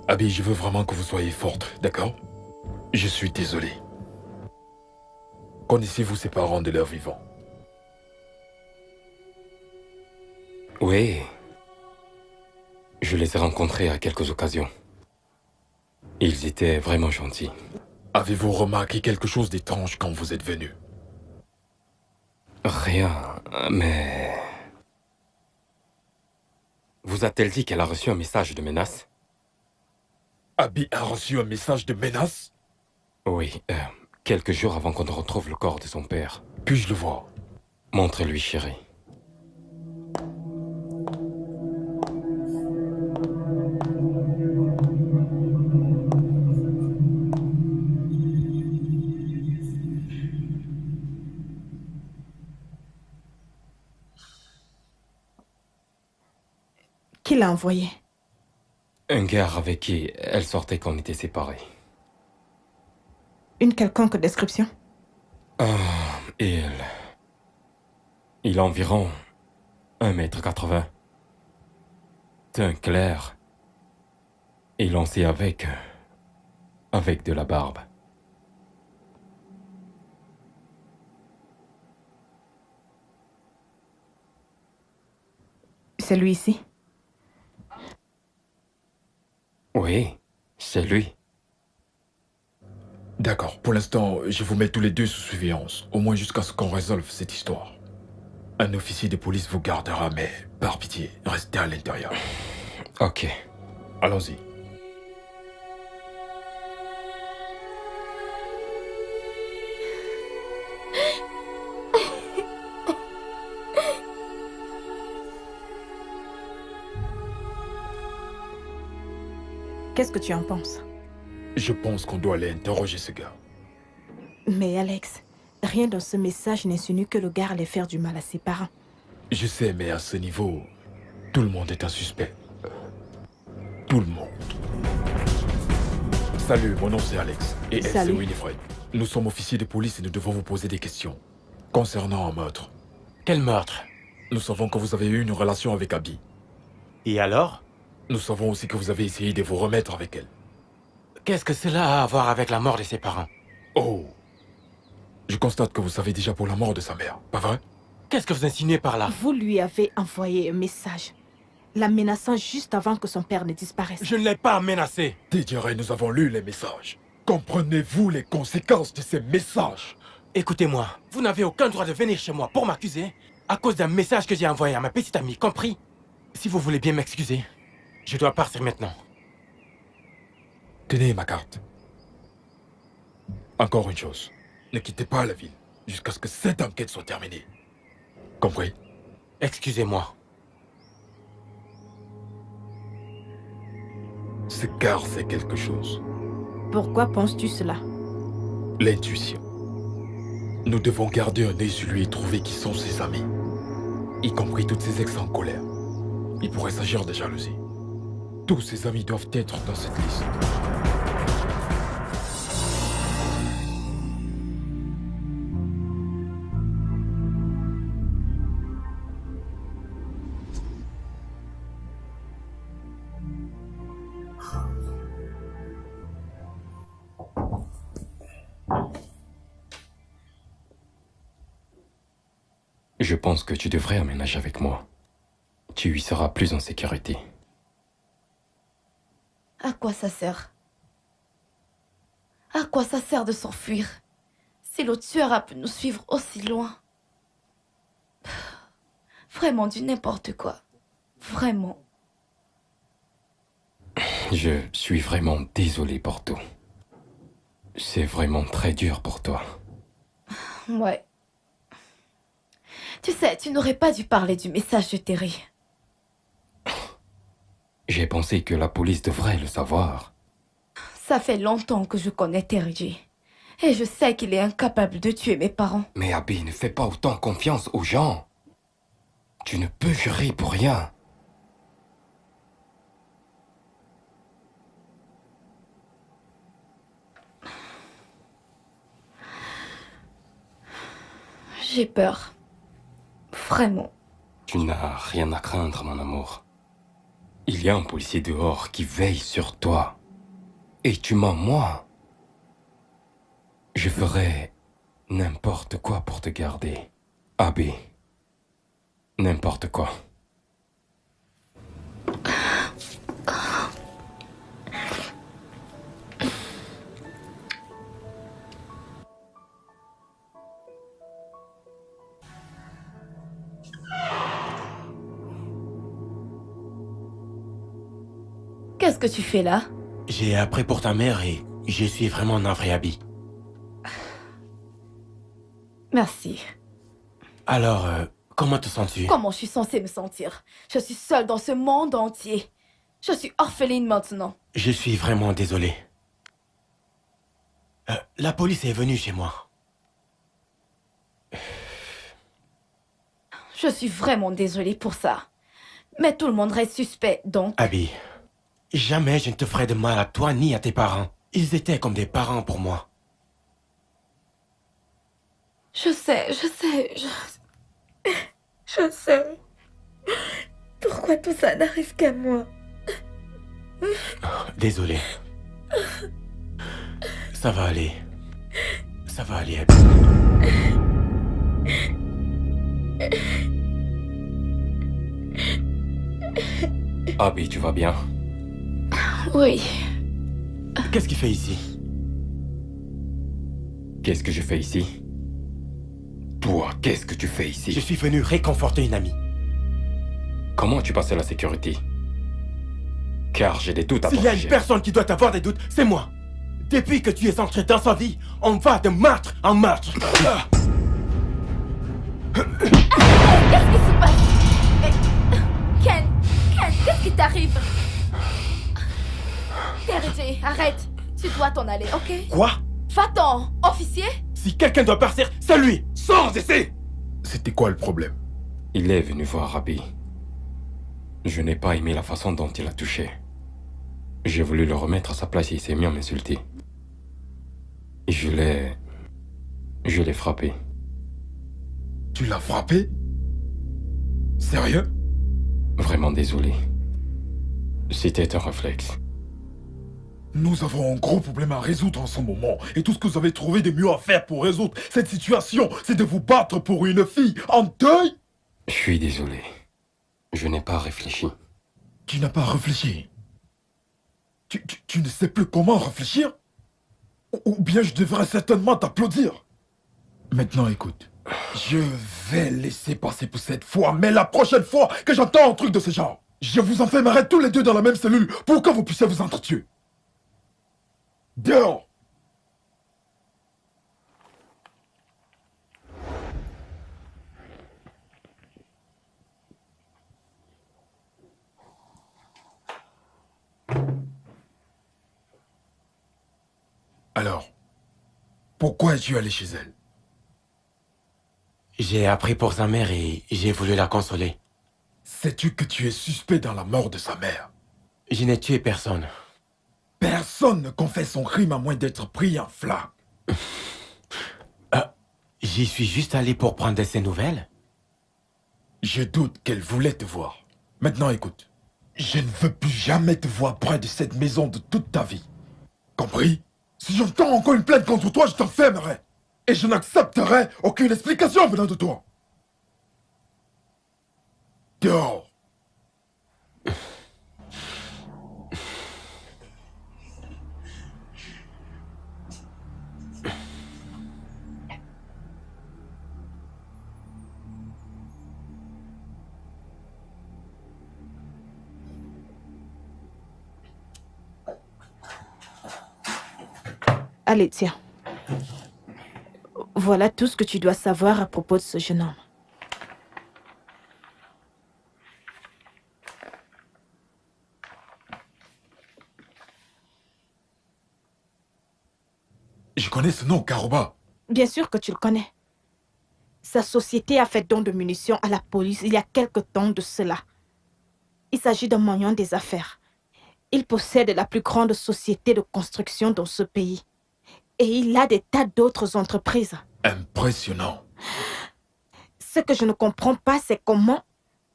Abby, je veux vraiment que vous soyez forte, d'accord? Je suis désolé. Connaissez-vous ses parents de leur vivant? Oui. Je les ai rencontrés à quelques occasions. Ils étaient vraiment gentils. Avez-vous remarqué quelque chose d'étrange quand vous êtes venu? Rien, mais... Vous a-t-elle dit qu'elle a reçu un message de menace? Abby a reçu un message de menace? Oui, quelques jours avant qu'on ne retrouve le corps de son père. Puis-je le voir? Montre-lui, chérie. Qui l'a envoyé? Un gars avec qui elle sortait quand on était séparés. Une quelconque description? Il a environ 1,80 m. Teint clair. Et lancé avec de la barbe. C'est lui ici? Oui, c'est lui. D'accord. Pour l'instant, je vous mets tous les deux sous surveillance, au moins jusqu'à ce qu'on résolve cette histoire. Un officier de police vous gardera, mais par pitié, restez à l'intérieur. Ok. Allons-y. Qu'est-ce que tu en penses? Je pense qu'on doit aller interroger ce gars. Mais Alex, rien dans ce message n'insinue que le gars allait faire du mal à ses parents. Je sais, mais à ce niveau, tout le monde est un suspect. Tout le monde. Salut, mon nom c'est Alex. Et elle, c'est Winifred. Nous sommes officiers de police et nous devons vous poser des questions. Concernant un meurtre. Quel meurtre? Nous savons que vous avez eu une relation avec Abby. Et alors? Nous savons aussi que vous avez essayé de vous remettre avec elle. Qu'est-ce que cela a à voir avec la mort de ses parents? Oh. Je constate que vous savez déjà pour la mort de sa mère, pas vrai? Qu'est-ce que vous insinuez par là? Vous lui avez envoyé un message, la menaçant juste avant que son père ne disparaisse. Je ne l'ai pas menacé. Didier, nous avons lu les messages. Comprenez-vous les conséquences de ces messages? Écoutez-moi, vous n'avez aucun droit de venir chez moi pour m'accuser à cause d'un message que j'ai envoyé à ma petite amie, compris? Si vous voulez bien m'excuser, je dois partir maintenant. Tenez ma carte. Encore une chose, ne quittez pas la ville jusqu'à ce que cette enquête soit terminée. Compris? Excusez-moi. Ce gars c'est quelque chose. Pourquoi penses-tu cela? L'intuition. Nous devons garder un œil sur lui et trouver qui sont ses amis. Y compris toutes ses ex en colère. Il pourrait s'agir de jalousie. Tous ses amis doivent être dans cette liste. Je pense que tu devrais emménager avec moi. Tu y seras plus en sécurité. À quoi ça sert? À quoi ça sert de s'enfuir si le tueur a pu nous suivre aussi loin? Vraiment du n'importe quoi. Vraiment. Je suis vraiment désolé pour tout. C'est vraiment très dur pour toi. Ouais. Tu sais, tu n'aurais pas dû parler du message de Terry. J'ai pensé que la police devrait le savoir. Ça fait longtemps que je connais Terry J. Et je sais qu'il est incapable de tuer mes parents. Mais Abby, ne fais pas autant confiance aux gens. Tu ne peux jurer pour rien. J'ai peur. Vraiment. Tu n'as rien à craindre, mon amour. Il y a un policier dehors qui veille sur toi. Et tu mens moi. Je ferai n'importe quoi pour te garder. Abby. N'importe quoi. Qu'est-ce que tu fais là? J'ai appris pour ta mère et je suis vraiment navré, Abby. Merci. Alors, comment te sens-tu? Comment je suis censée me sentir? Je suis seule dans ce monde entier. Je suis orpheline maintenant. Je suis vraiment désolé. La police est venue chez moi. Je suis vraiment désolée pour ça. Mais tout le monde reste suspect, donc... Abby, jamais je ne te ferai de mal à toi ni à tes parents. Ils étaient comme des parents pour moi. Je sais. Je sais. Pourquoi tout ça n'arrive qu'à moi? Désolé. Ça va aller. Ça va aller, Abby. Abby, tu vas bien? Oui. Qu'est-ce qu'il fait ici? Qu'est-ce que je fais ici? Toi, qu'est-ce que tu fais ici? Je suis venu réconforter une amie. Comment tu passes la sécurité? Car j'ai des doutes à S'il y a une protéger. personne qui doit avoir des doutes, c'est moi. Depuis que tu es entré dans sa vie, on va de meurtre en meurtre. Qu'est-ce qui se passe? Ken, qu'est-ce qui t'arrive? T'es manger. Arrête. Tu dois t'en aller, ok? Quoi? Va-t'en, officier. Si quelqu'un doit partir, c'est lui! Sors d'ici! C'était quoi le problème? Il est venu voir Rabbi. Je n'ai pas aimé la façon dont il a touché. J'ai voulu le remettre à sa place et il s'est mis à m'insulter. Et je l'ai frappé. Tu l'as frappé? Sérieux? Vraiment désolé. C'était un réflexe. Nous avons un gros problème à résoudre en ce moment. Et tout ce que vous avez trouvé de mieux à faire pour résoudre cette situation, c'est de vous battre pour une fille en deuil? Je suis désolé. Je n'ai pas réfléchi. Tu n'as pas réfléchi? Tu ne sais plus comment réfléchir? Ou bien je devrais certainement t'applaudir. Maintenant écoute, je vais laisser passer pour cette fois, mais la prochaine fois que j'entends un truc de ce genre, je vous enfermerai tous les deux dans la même cellule pour que vous puissiez vous entretuer. Dehors! Alors, pourquoi es-tu allé chez elle? J'ai appris pour sa mère et j'ai voulu la consoler. Sais-tu que tu es suspect dans la mort de sa mère? Je n'ai tué personne. Personne ne confesse son crime à moins d'être pris en flamme. J'y suis juste allé pour prendre de ses nouvelles. Je doute qu'elle voulait te voir. Maintenant écoute, je ne veux plus jamais te voir près de cette maison de toute ta vie. Compris? Si j'entends encore une plainte contre toi, je t'enfermerai. Et je n'accepterai aucune explication venant de toi. Dehors. Allez, tiens. Voilà tout ce que tu dois savoir à propos de ce jeune homme. Je connais ce nom, Garouba. Bien sûr que tu le connais. Sa société a fait don de munitions à la police il y a quelque temps de cela. Il s'agit d'un moyen des affaires. Il possède la plus grande société de construction dans ce pays. Et il a des tas d'autres entreprises. Impressionnant. Ce que je ne comprends pas, c'est comment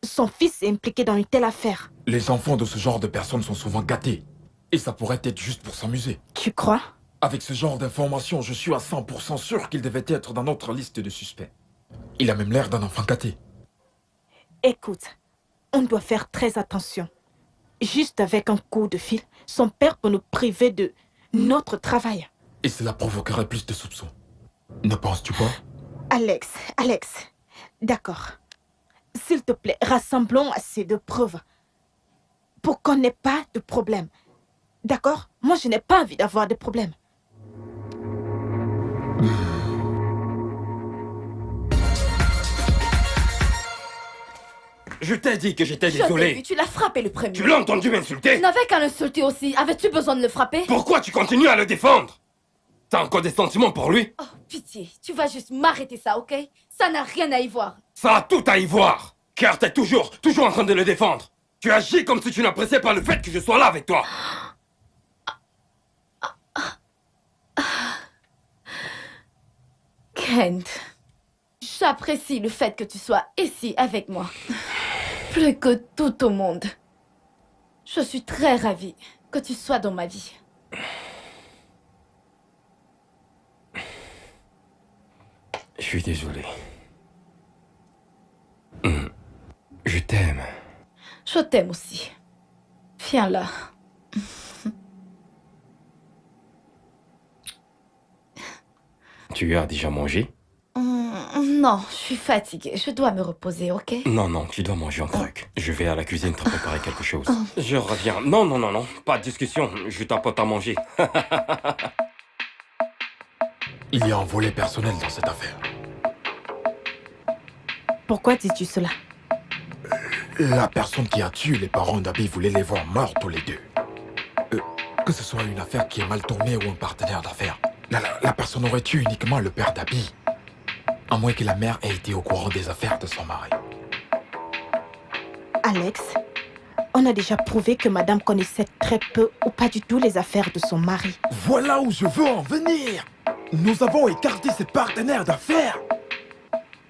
son fils est impliqué dans une telle affaire. Les enfants de ce genre de personnes sont souvent gâtés. Et ça pourrait être juste pour s'amuser. Tu crois? Avec ce genre d'informations, je suis à 100% sûr qu'il devait être dans notre liste de suspects. Il a même l'air d'un enfant gâté. Écoute, on doit faire très attention. Juste avec un coup de fil, son père peut nous priver de notre travail. Et cela provoquerait plus de soupçons. Ne penses-tu pas? Alex, d'accord. S'il te plaît, rassemblons assez de preuves pour qu'on n'ait pas de problème. D'accord? Moi, je n'ai pas envie d'avoir de problème. Je t'ai dit que j'étais Je t'ai désolé. vu, tu l'as frappé le premier. Tu l'as entendu m'insulter? Tu n'avais qu'à l'insulter aussi. Avais-tu besoin de le frapper? Pourquoi tu continues à le défendre? T'as encore des sentiments pour lui? Oh, pitié, tu vas juste m'arrêter ça, ok? Ça n'a rien à y voir. Ça a tout à y voir. Car t'es toujours en train de le défendre. Tu agis comme si tu n'appréciais pas le fait que je sois là avec toi. Kent, j'apprécie le fait que tu sois ici avec moi. Plus que tout au monde. Je suis très ravie que tu sois dans ma vie. Je suis désolé. Je t'aime. Je t'aime aussi. Viens là. Tu as déjà mangé? Non, je suis fatiguée. Je dois me reposer, ok? Non, tu dois manger un truc. Je vais à la cuisine te préparer quelque chose. Je reviens. Non. Pas de discussion. Je t'apporte à manger. Il y a un volet personnel dans cette affaire. Pourquoi dis-tu cela? La personne qui a tué les parents d'Abby voulait les voir morts tous les deux. Que ce soit une affaire qui est mal tournée ou un partenaire d'affaires, la personne aurait tué uniquement le père d'Abby. À moins que la mère ait été au courant des affaires de son mari. Alex, on a déjà prouvé que madame connaissait très peu ou pas du tout les affaires de son mari. Voilà où je veux en venir. Nous avons écarté ses partenaires d'affaires.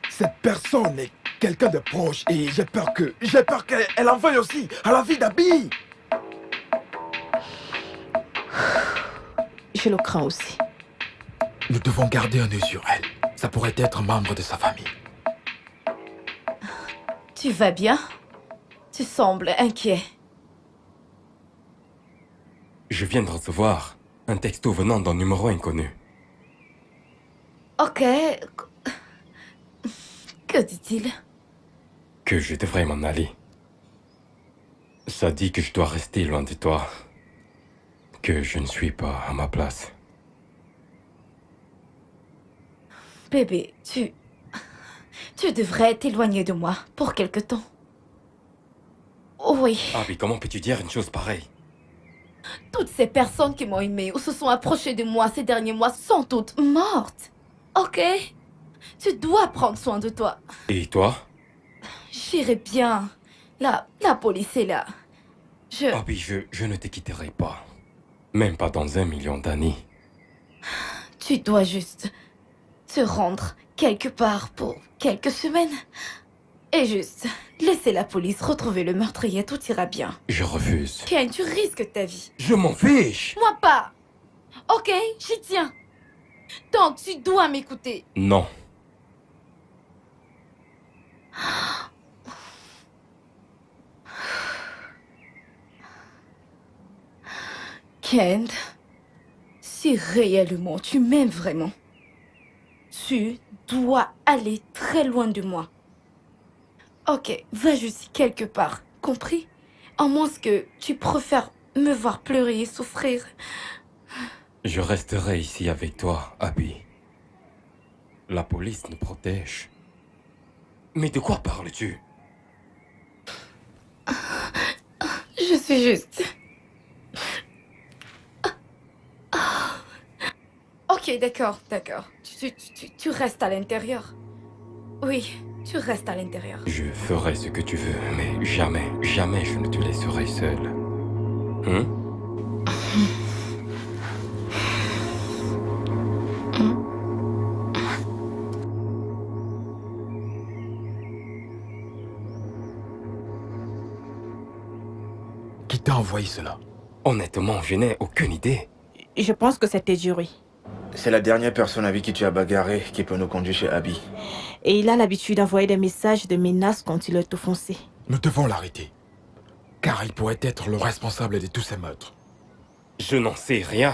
Cette personne est quelqu'un de proche et j'ai peur qu'elle en veuille aussi à la vie d'Abby. Je le crains aussi. Nous devons garder un œil sur elle. Ça pourrait être membre de sa famille. Tu vas bien? Tu sembles inquiet. Je viens de recevoir un texto venant d'un numéro inconnu. Ok. Que dit-il? Que je devrais m'en aller. Ça dit que je dois rester loin de toi. Que je ne suis pas à ma place. Bébé, tu devrais t'éloigner de moi pour quelque temps. Oui. Abby, comment peux-tu dire une chose pareille? Toutes ces personnes qui m'ont aimé ou se sont approchées de moi ces derniers mois sont toutes mortes. Ok? Tu dois prendre soin de toi. Et toi? J'irai bien. La police est là. Abby, je ne te quitterai pas. Même pas dans 1 million d'années. Tu dois juste te rendre quelque part pour quelques semaines. Et juste laisser la police retrouver le meurtrier, tout ira bien. Je refuse. Ken, tu risques ta vie. Je m'en fiche. Moi pas. Ok, j'y tiens. Donc tu dois m'écouter. Non. Ken, si réellement tu m'aimes vraiment, tu dois aller très loin de moi. Ok, va juste quelque part, compris? À moins que tu préfères me voir pleurer et souffrir. Je resterai ici avec toi, Abby. La police nous protège. Mais de quoi parles-tu? Je suis juste... Ok, d'accord. Tu restes à l'intérieur. Oui, tu restes à l'intérieur. Je ferai ce que tu veux, mais jamais je ne te laisserai seul. Hein? Qui t'a envoyé cela? Honnêtement, je n'ai aucune idée. Je pense que c'était Jury. C'est la dernière personne avec qui tu as bagarré qui peut nous conduire chez Abby. Et il a l'habitude d'envoyer des messages de menaces quand il est offensé. Nous devons l'arrêter. Car il pourrait être le responsable de tous ces meurtres. Je n'en sais rien.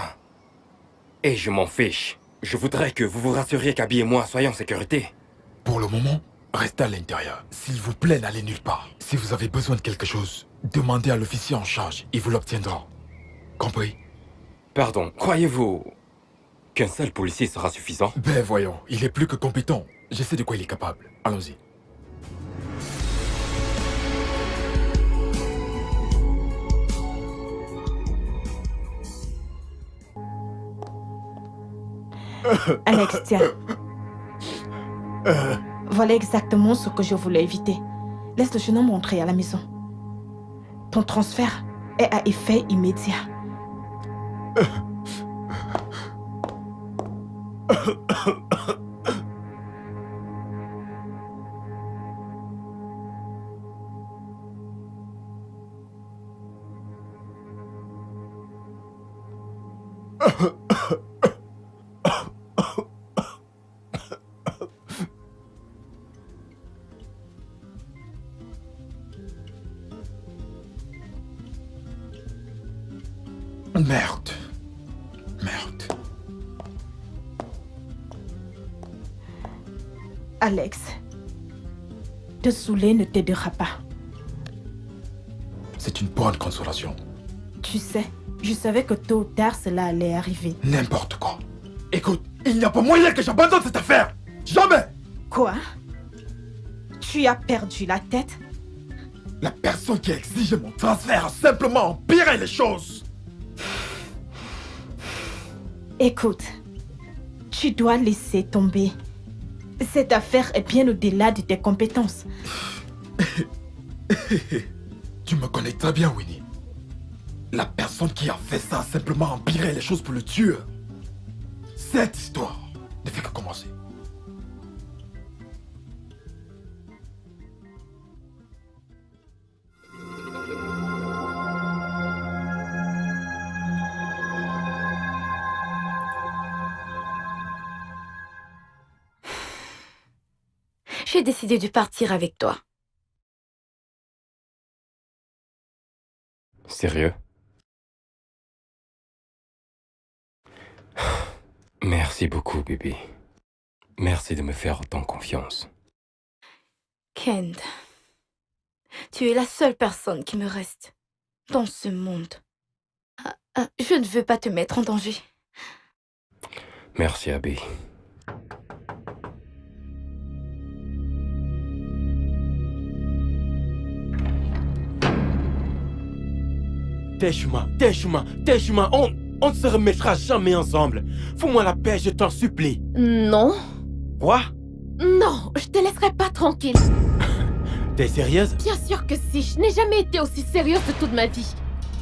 Et je m'en fiche. Je voudrais que vous vous rassuriez qu'Abby et moi soyons en sécurité. Pour le moment, restez à l'intérieur. S'il vous plaît, n'allez nulle part. Si vous avez besoin de quelque chose, demandez à l'officier en charge. Il vous l'obtiendra. Compris? Pardon, croyez-vous qu'un seul policier sera suffisant? Ben voyons, il est plus que compétent. Je sais de quoi il est capable. Allons-y. Alex, tiens. Voilà exactement ce que je voulais éviter. Laisse le jeune homme rentrer à la maison. Ton transfert est à effet immédiat. Merde. Alex, te saouler ne t'aidera pas. C'est une bonne consolation. Tu sais, je savais que tôt ou tard cela allait arriver. N'importe quoi. Écoute, il n'y a pas moyen que j'abandonne cette affaire. Jamais. Quoi? Tu as perdu la tête? La personne qui a exigé mon transfert a simplement empiré les choses. Écoute, tu dois laisser tomber. Cette affaire est bien au-delà de tes compétences. Tu me connais très bien, Winnie. La personne qui a fait ça a simplement empiré les choses pour le tueur. Cette histoire ne fait que commencer. J'ai décidé de partir avec toi. Sérieux? Merci beaucoup, bébé. Merci de me faire autant confiance. Kent, tu es la seule personne qui me reste dans ce monde. Je ne veux pas te mettre en danger. Merci, Abby. Teshuma, on ne se remettra jamais ensemble. Fous-moi la paix, je t'en supplie. Non. Quoi? Non, je te laisserai pas tranquille. T'es sérieuse? Bien sûr que si, je n'ai jamais été aussi sérieuse de toute ma vie.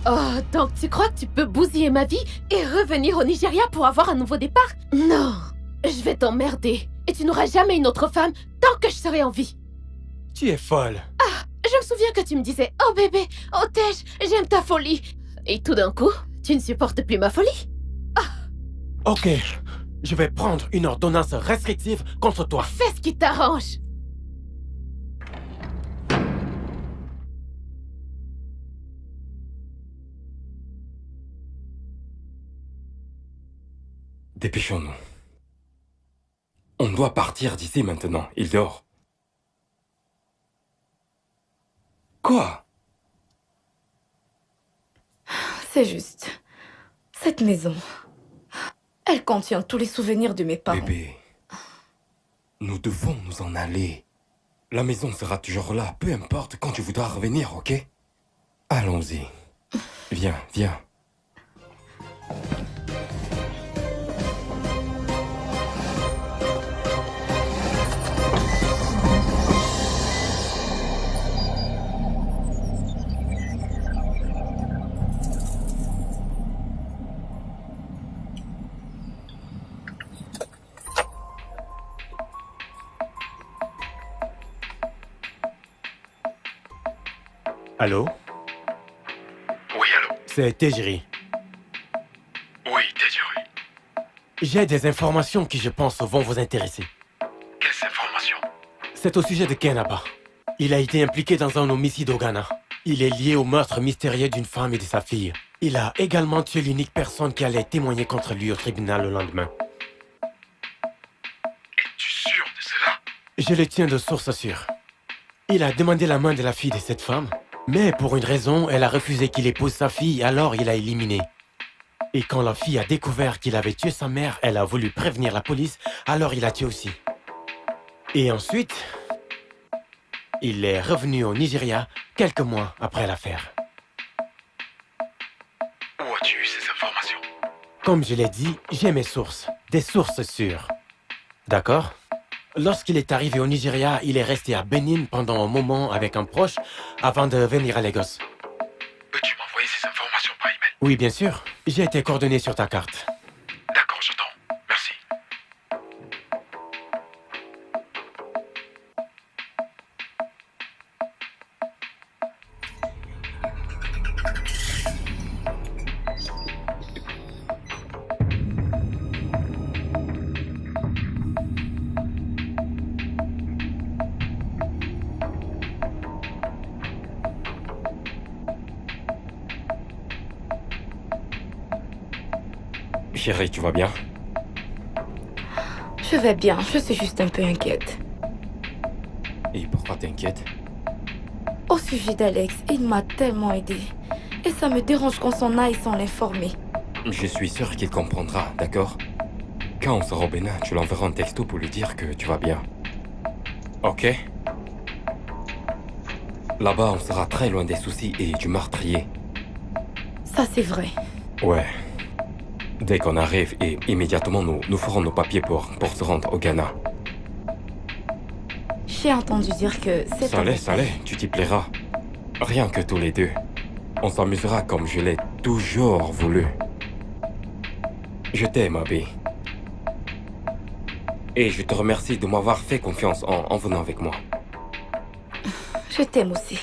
Oh, donc tu crois que tu peux bousiller ma vie et revenir au Nigeria pour avoir un nouveau départ? Non, je vais t'emmerder et tu n'auras jamais une autre femme tant que je serai en vie. Tu es folle. Ah, je me souviens que tu me disais « Oh bébé, oh Tej, j'aime ta folie ». Et tout d'un coup, tu ne supportes plus ma folie. Ok, je vais prendre une ordonnance restrictive contre toi. Fais ce qui t'arrange. Dépêchons-nous. On doit partir d'ici maintenant. Il dort. Quoi? C'est juste. Cette maison, elle contient tous les souvenirs de mes parents. Bébé, nous devons nous en aller. La maison sera toujours là, peu importe quand tu voudras revenir, ok? Allons-y. Viens, viens. Allô? Oui, allô? C'est Tejiri. Oui, Tejiri. J'ai des informations qui, je pense, vont vous intéresser. Quelles informations? C'est au sujet de Kenaba. Il a été impliqué dans un homicide au Ghana. Il est lié au meurtre mystérieux d'une femme et de sa fille. Il a également tué l'unique personne qui allait témoigner contre lui au tribunal le lendemain. Es-tu sûr de cela? Je le tiens de source sûre. Il a demandé la main de la fille de cette femme, mais pour une raison, elle a refusé qu'il épouse sa fille, alors il a éliminé. Et quand la fille a découvert qu'il avait tué sa mère, elle a voulu prévenir la police, alors il a tué aussi. Et ensuite, il est revenu au Nigeria quelques mois après l'affaire. Où as-tu eu ces informations? Comme je l'ai dit, j'ai mes sources, des sources sûres. D'accord? Lorsqu'il est arrivé au Nigeria, il est resté à Benin pendant un moment avec un proche avant de venir à Lagos. Peux-tu m'envoyer ces informations par email? Oui, bien sûr. J'ai été coordonné sur ta carte. D'accord, j'attends. Merci. Chérie, tu vas bien? Je vais bien, je suis juste un peu inquiète. Et pourquoi t'inquiètes? Au sujet d'Alex, il m'a tellement aidé. Et ça me dérange qu'on s'en aille sans l'informer. Je suis sûr qu'il comprendra, d'accord? Quand on sera au Bénin, tu l'enverras un texto pour lui dire que tu vas bien. Ok? Là-bas, on sera très loin des soucis et du meurtrier. Ça, c'est vrai. Ouais. Dès qu'on arrive, et immédiatement nous ferons nos papiers pour se rendre au Ghana. J'ai entendu dire que c'est... Saleh, tu t'y plairas. Rien que tous les deux. On s'amusera comme je l'ai toujours voulu. Je t'aime, Abby. Et je te remercie de m'avoir fait confiance en venant avec moi. Je t'aime aussi.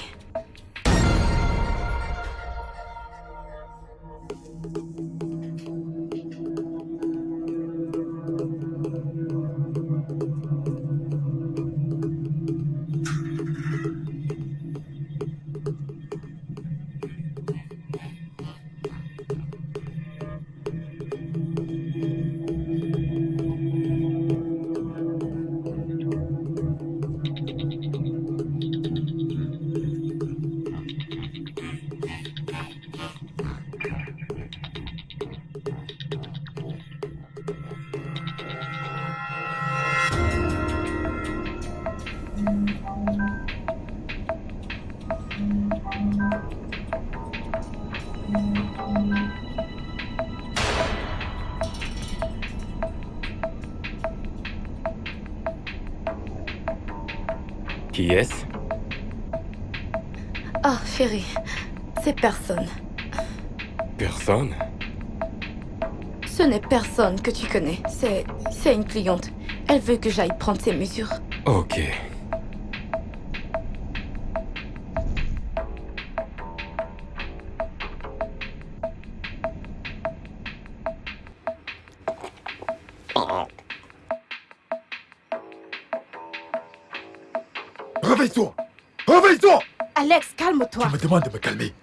Qui est-ce? Oh, chérie, c'est personne. Personne? Ce n'est personne que tu connais. C'est une cliente. Elle veut que j'aille prendre ses mesures. Ok. Réveille-toi! Réveille-toi! Alex, calme-toi. Tu me demandes de me calmer.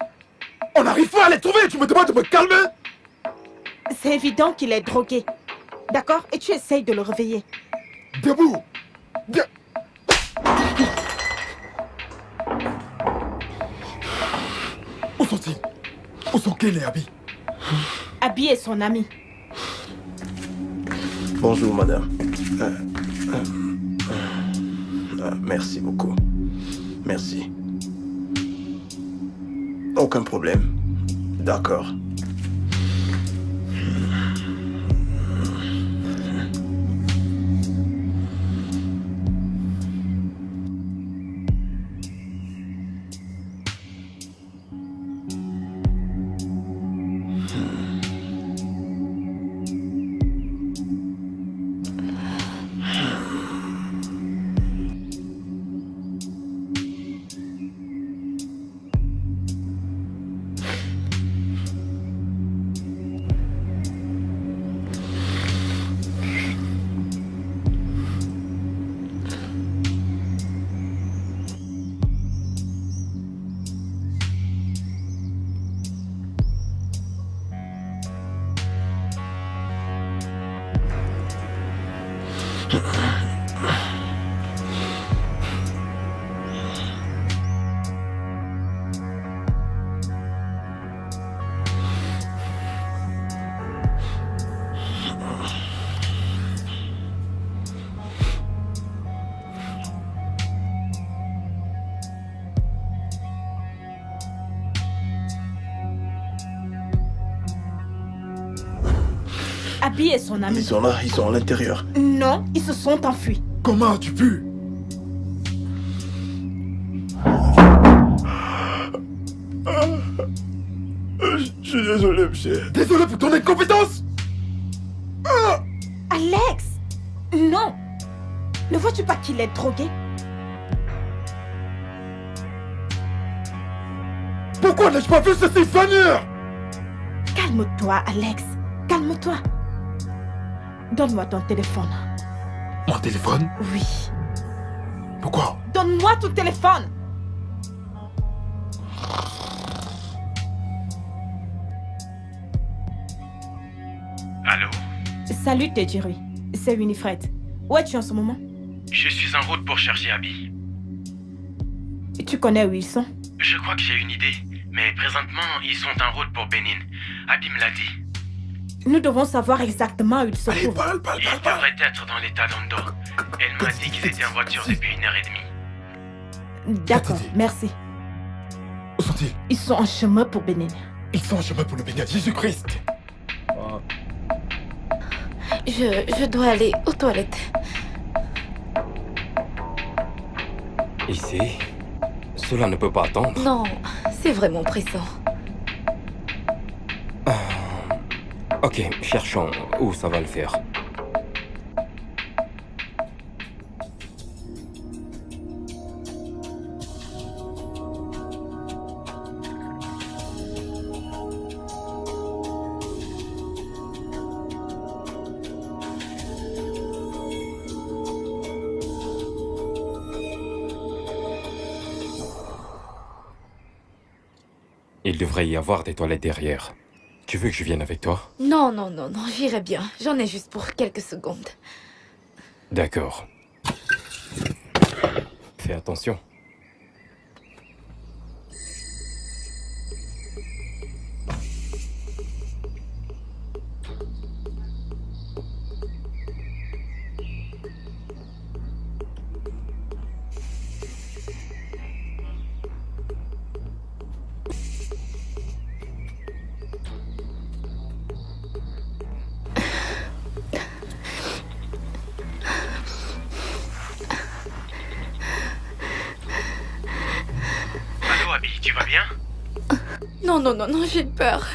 On n'arrive pas à les trouver, tu me demandes de me calmer? C'est évident qu'il est drogué. D'accord? Et tu essayes de le réveiller. Debout! Où sont-ils? Où sont Ken et Abby? Abby est son ami. Bonjour, madame. Merci beaucoup. Merci. Aucun problème. D'accord. Abby et son ami. Ils sont là, ils sont à l'intérieur. Non, ils se sont enfuis. Comment as-tu pu? Je suis désolé, monsieur. Désolé pour ton incompétence? Alex! Non! Ne vois-tu pas qu'il est drogué? Pourquoi n'ai-je pas vu ceci venir? Calme-toi, Alex. Calme-toi. Donne-moi ton téléphone. Mon téléphone? Oui. Pourquoi? Donne-moi ton téléphone. Allô? Salut, Tejiri. C'est Winifred. Où es-tu en ce moment? Je suis en route pour chercher Abby. Tu connais où ils sont? Je crois que j'ai une idée, mais présentement, ils sont en route pour Bénin. Abby me l'a dit. Nous devons savoir exactement où ils se trouvent. Ils devraient être dans l'état d'Ondo. Elle m'a dit qu'ils étaient en voiture depuis 1h30. D'accord, merci. Où sont-ils? Ils sont en chemin pour Bénin. Ils sont en chemin pour le Bénin. Jésus-Christ! Je dois aller aux toilettes. Ici? Cela ne peut pas attendre. Non, c'est vraiment pressant. Ok, cherchons où ça va le faire. Il devrait y avoir des toilettes derrière. Tu veux que je vienne avec toi? Non, j'irai bien. J'en ai juste pour quelques secondes. D'accord. Fais attention. Allô, Abby, tu vas bien? Non, j'ai peur.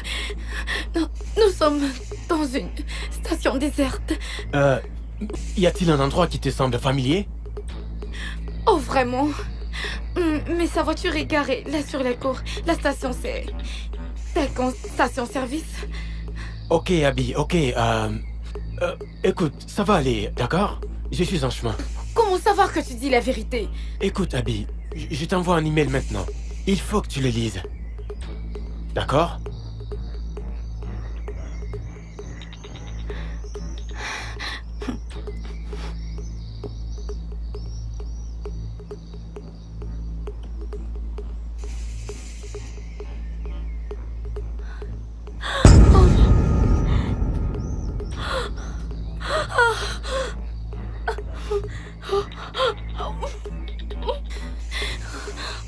Non, nous sommes dans une station déserte. Y a-t-il un endroit qui te semble familier? Oh, vraiment? Mais sa voiture est garée là sur la cour. La station, c'est... station-service. Ok, Abby, ok. Écoute, ça va aller, d'accord? Je suis en chemin. Comment savoir que tu dis la vérité? Écoute, Abby, je t'envoie un email maintenant. Il faut que tu le lises. D'accord?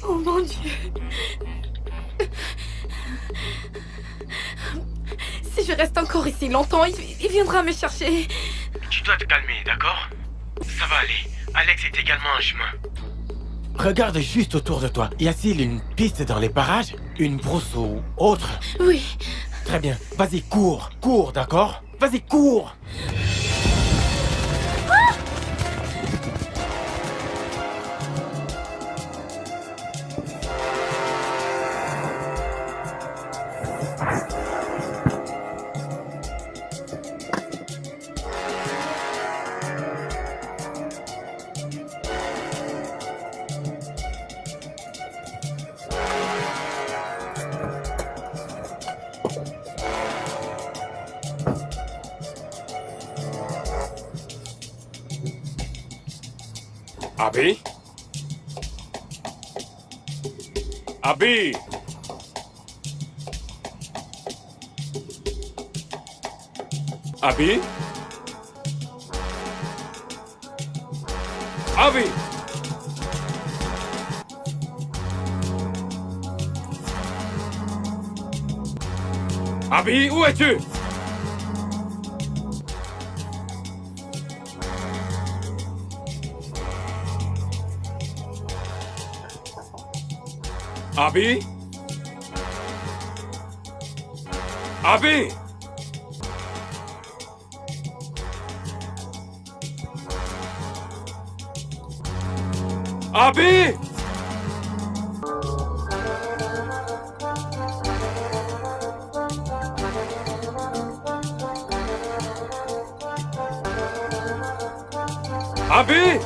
Oh mon Dieu. Si je reste encore ici longtemps, il viendra me chercher. Tu dois te calmer, d'accord? Ça va aller. Alex est également en chemin. Regarde juste autour de toi. Y a-t-il une piste dans les parages? Une brousse ou autre? Oui. Très bien. Vas-y, cours. Cours, d'accord? Vas-y, cours. Abby? Abby! Abby? Abby! Abby, où es-tu? Abby? Abby? Abby? Abby?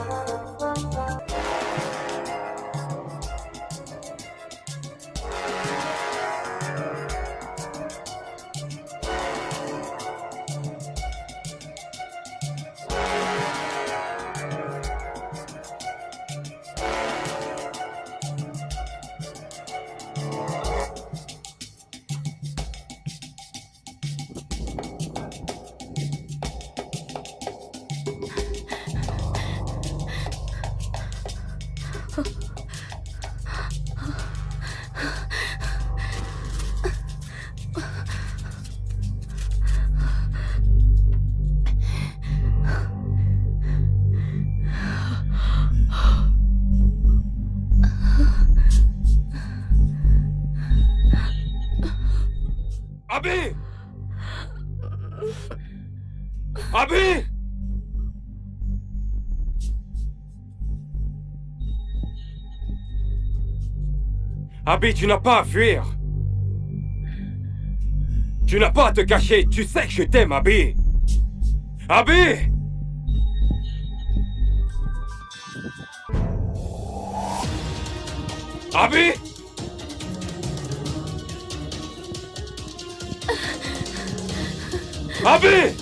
Abby! Abby! Abby, tu n'as pas à fuir. Tu n'as pas à te cacher. Tu sais que je t'aime, Abby. Abby! Abby! Abby!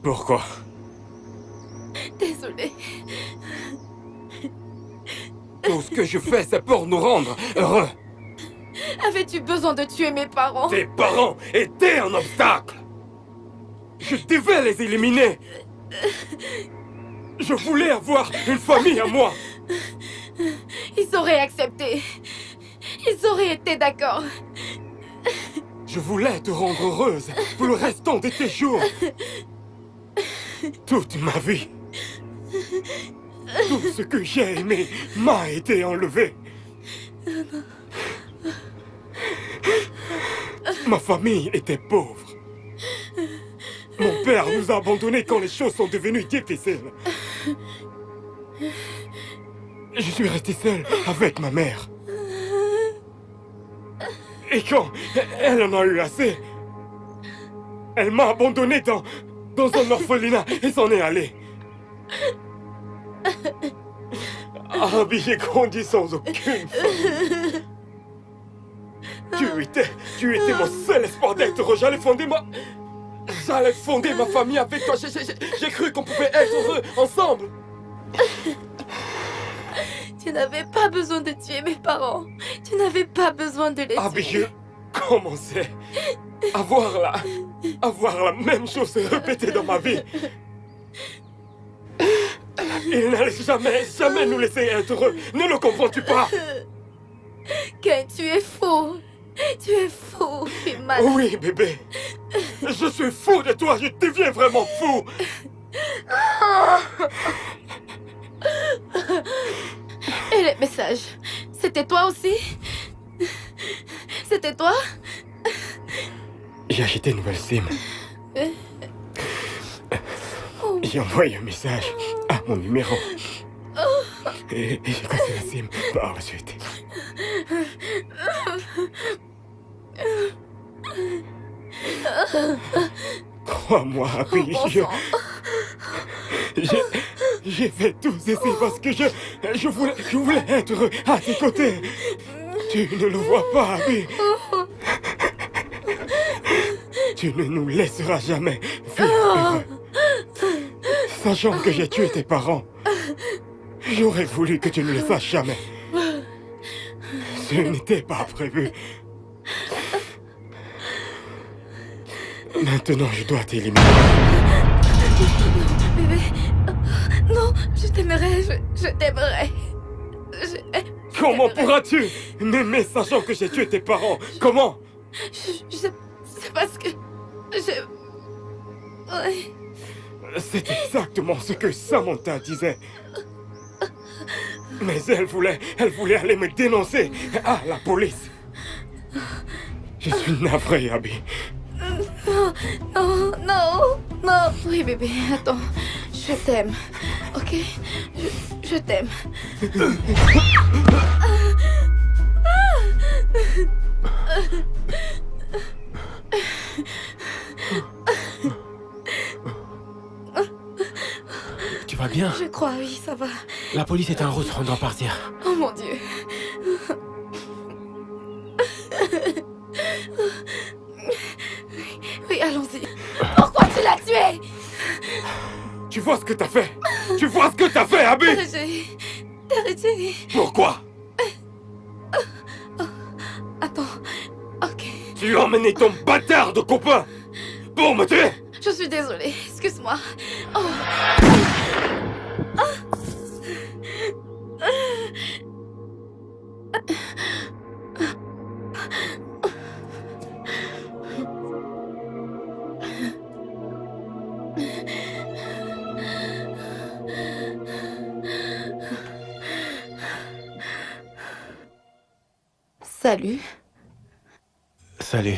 Pourquoi? Désolée. Tout ce que je fais, c'est pour nous rendre heureux. Avais-tu besoin de tuer mes parents? Tes parents étaient un obstacle. Je devais les éliminer. Je voulais avoir une famille à moi. Ils auraient accepté. Ils auraient été d'accord. Je voulais te rendre heureuse pour le restant de tes jours. Toute ma vie. Tout ce que j'ai aimé m'a été enlevé. Ma famille était pauvre. Mon père nous a abandonnés quand les choses sont devenues difficiles. Je suis resté seul avec ma mère. Et quand elle en a eu assez, elle m'a abandonné dans un orphelinat et s'en est allée. Abby, j'ai grandi sans aucune famille. Tu étais mon seul espoir d'être heureux. J'allais fonder ma famille avec toi. J'ai cru qu'on pouvait être heureux ensemble. Tu n'avais pas besoin de tuer mes parents. Tu n'avais pas besoin de les Abby, tuer. je commençais à voir la même chose se répéter dans ma vie. Il n'allait jamais nous laisser être heureux. Ne le comprends-tu pas? Ken, tu es fou. Tu es fou. Tu es malade. Oui, bébé. Je suis fou de toi. Je deviens vraiment fou. Et les messages, c'était toi aussi? C'était toi? J'ai acheté une nouvelle SIM. J'ai envoyé un message à mon numéro. Et j'ai cassé la SIM par la suite. Crois-moi, Abby, j'ai fait tout ceci parce que je voulais être heureux à tes côtés. Tu ne le vois pas, Abby. Tu ne nous laisseras jamais vivre heureux. Sachant que j'ai tué tes parents, j'aurais voulu que tu ne le fasses jamais. Ce n'était pas prévu. Maintenant, je dois t'éliminer. Bébé, non, je t'aimerais, je t'aimerais. Comment pourras-tu m'aimer sachant que j'ai tué tes parents? Comment? C'est parce que... Ouais. C'est exactement ce que Samantha disait. Mais elle voulait aller me dénoncer à la police. Je suis navré, Abby. Non. Oui, bébé, attends. Je t'aime, ok? Je t'aime. Tu vas bien? Je crois, oui, ça va. La police est en route, on doit partir. Oh mon Dieu. Oui, allons-y. Pourquoi tu l'as tué? Tu vois ce que t'as fait? Tu vois ce que t'as fait, Abby? Terry. Pourquoi? Attends. Ok. Tu as emmené ton bâtard de copain pour me tuer. Je suis désolée, excuse-moi. Oh. Salut. Salut.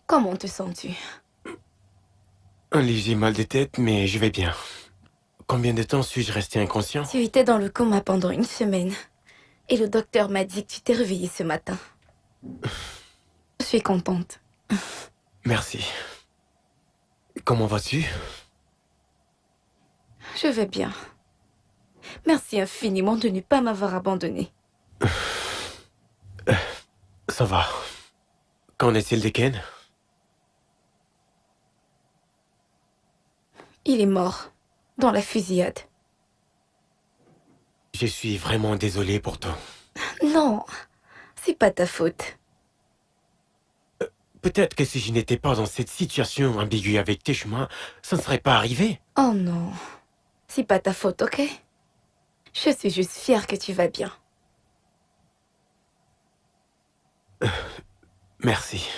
Comment te sens-tu? Un léger mal de tête, mais je vais bien. Combien de temps suis-je resté inconscient? Tu étais dans le coma pendant 1 semaine. Et le docteur m'a dit que tu t'es réveillé ce matin. Je suis contente. Merci. Comment vas-tu? Je vais bien. Merci infiniment de ne pas m'avoir abandonné. Ça va. Qu'en est-il de Ken? Il est mort. Dans la fusillade. Je suis vraiment désolé pour toi. Non, c'est pas ta faute. Peut-être que si je n'étais pas dans cette situation ambiguë avec tes chemins, ça ne serait pas arrivé. Oh non, c'est pas ta faute, ok? Je suis juste fière que tu vas bien. Merci.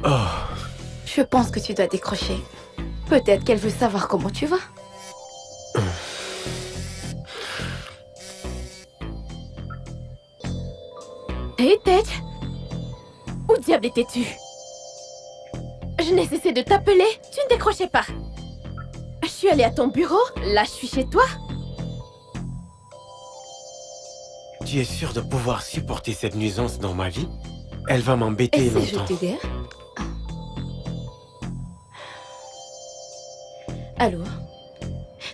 Oh. Je pense que tu dois décrocher. Peut-être qu'elle veut savoir comment tu vas. Hé, Ted! Où diable étais-tu? Je n'ai cessé de t'appeler, tu ne décrochais pas. Je suis allée à ton bureau, là je suis chez toi. Tu es sûr de pouvoir supporter cette nuisance dans ma vie? Elle va m'embêter Et si je longtemps. t'aidais? Allô?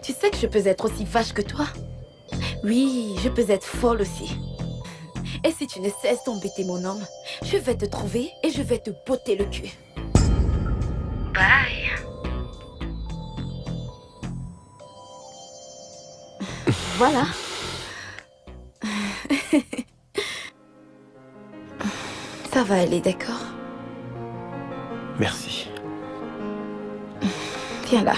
Tu sais que je peux être aussi vache que toi? Oui, je peux être folle aussi. Et si tu ne cesses d'embêter mon homme, je vais te trouver et je vais te botter le cul. Bye. Voilà. Ça va aller, d'accord? Merci. Viens là.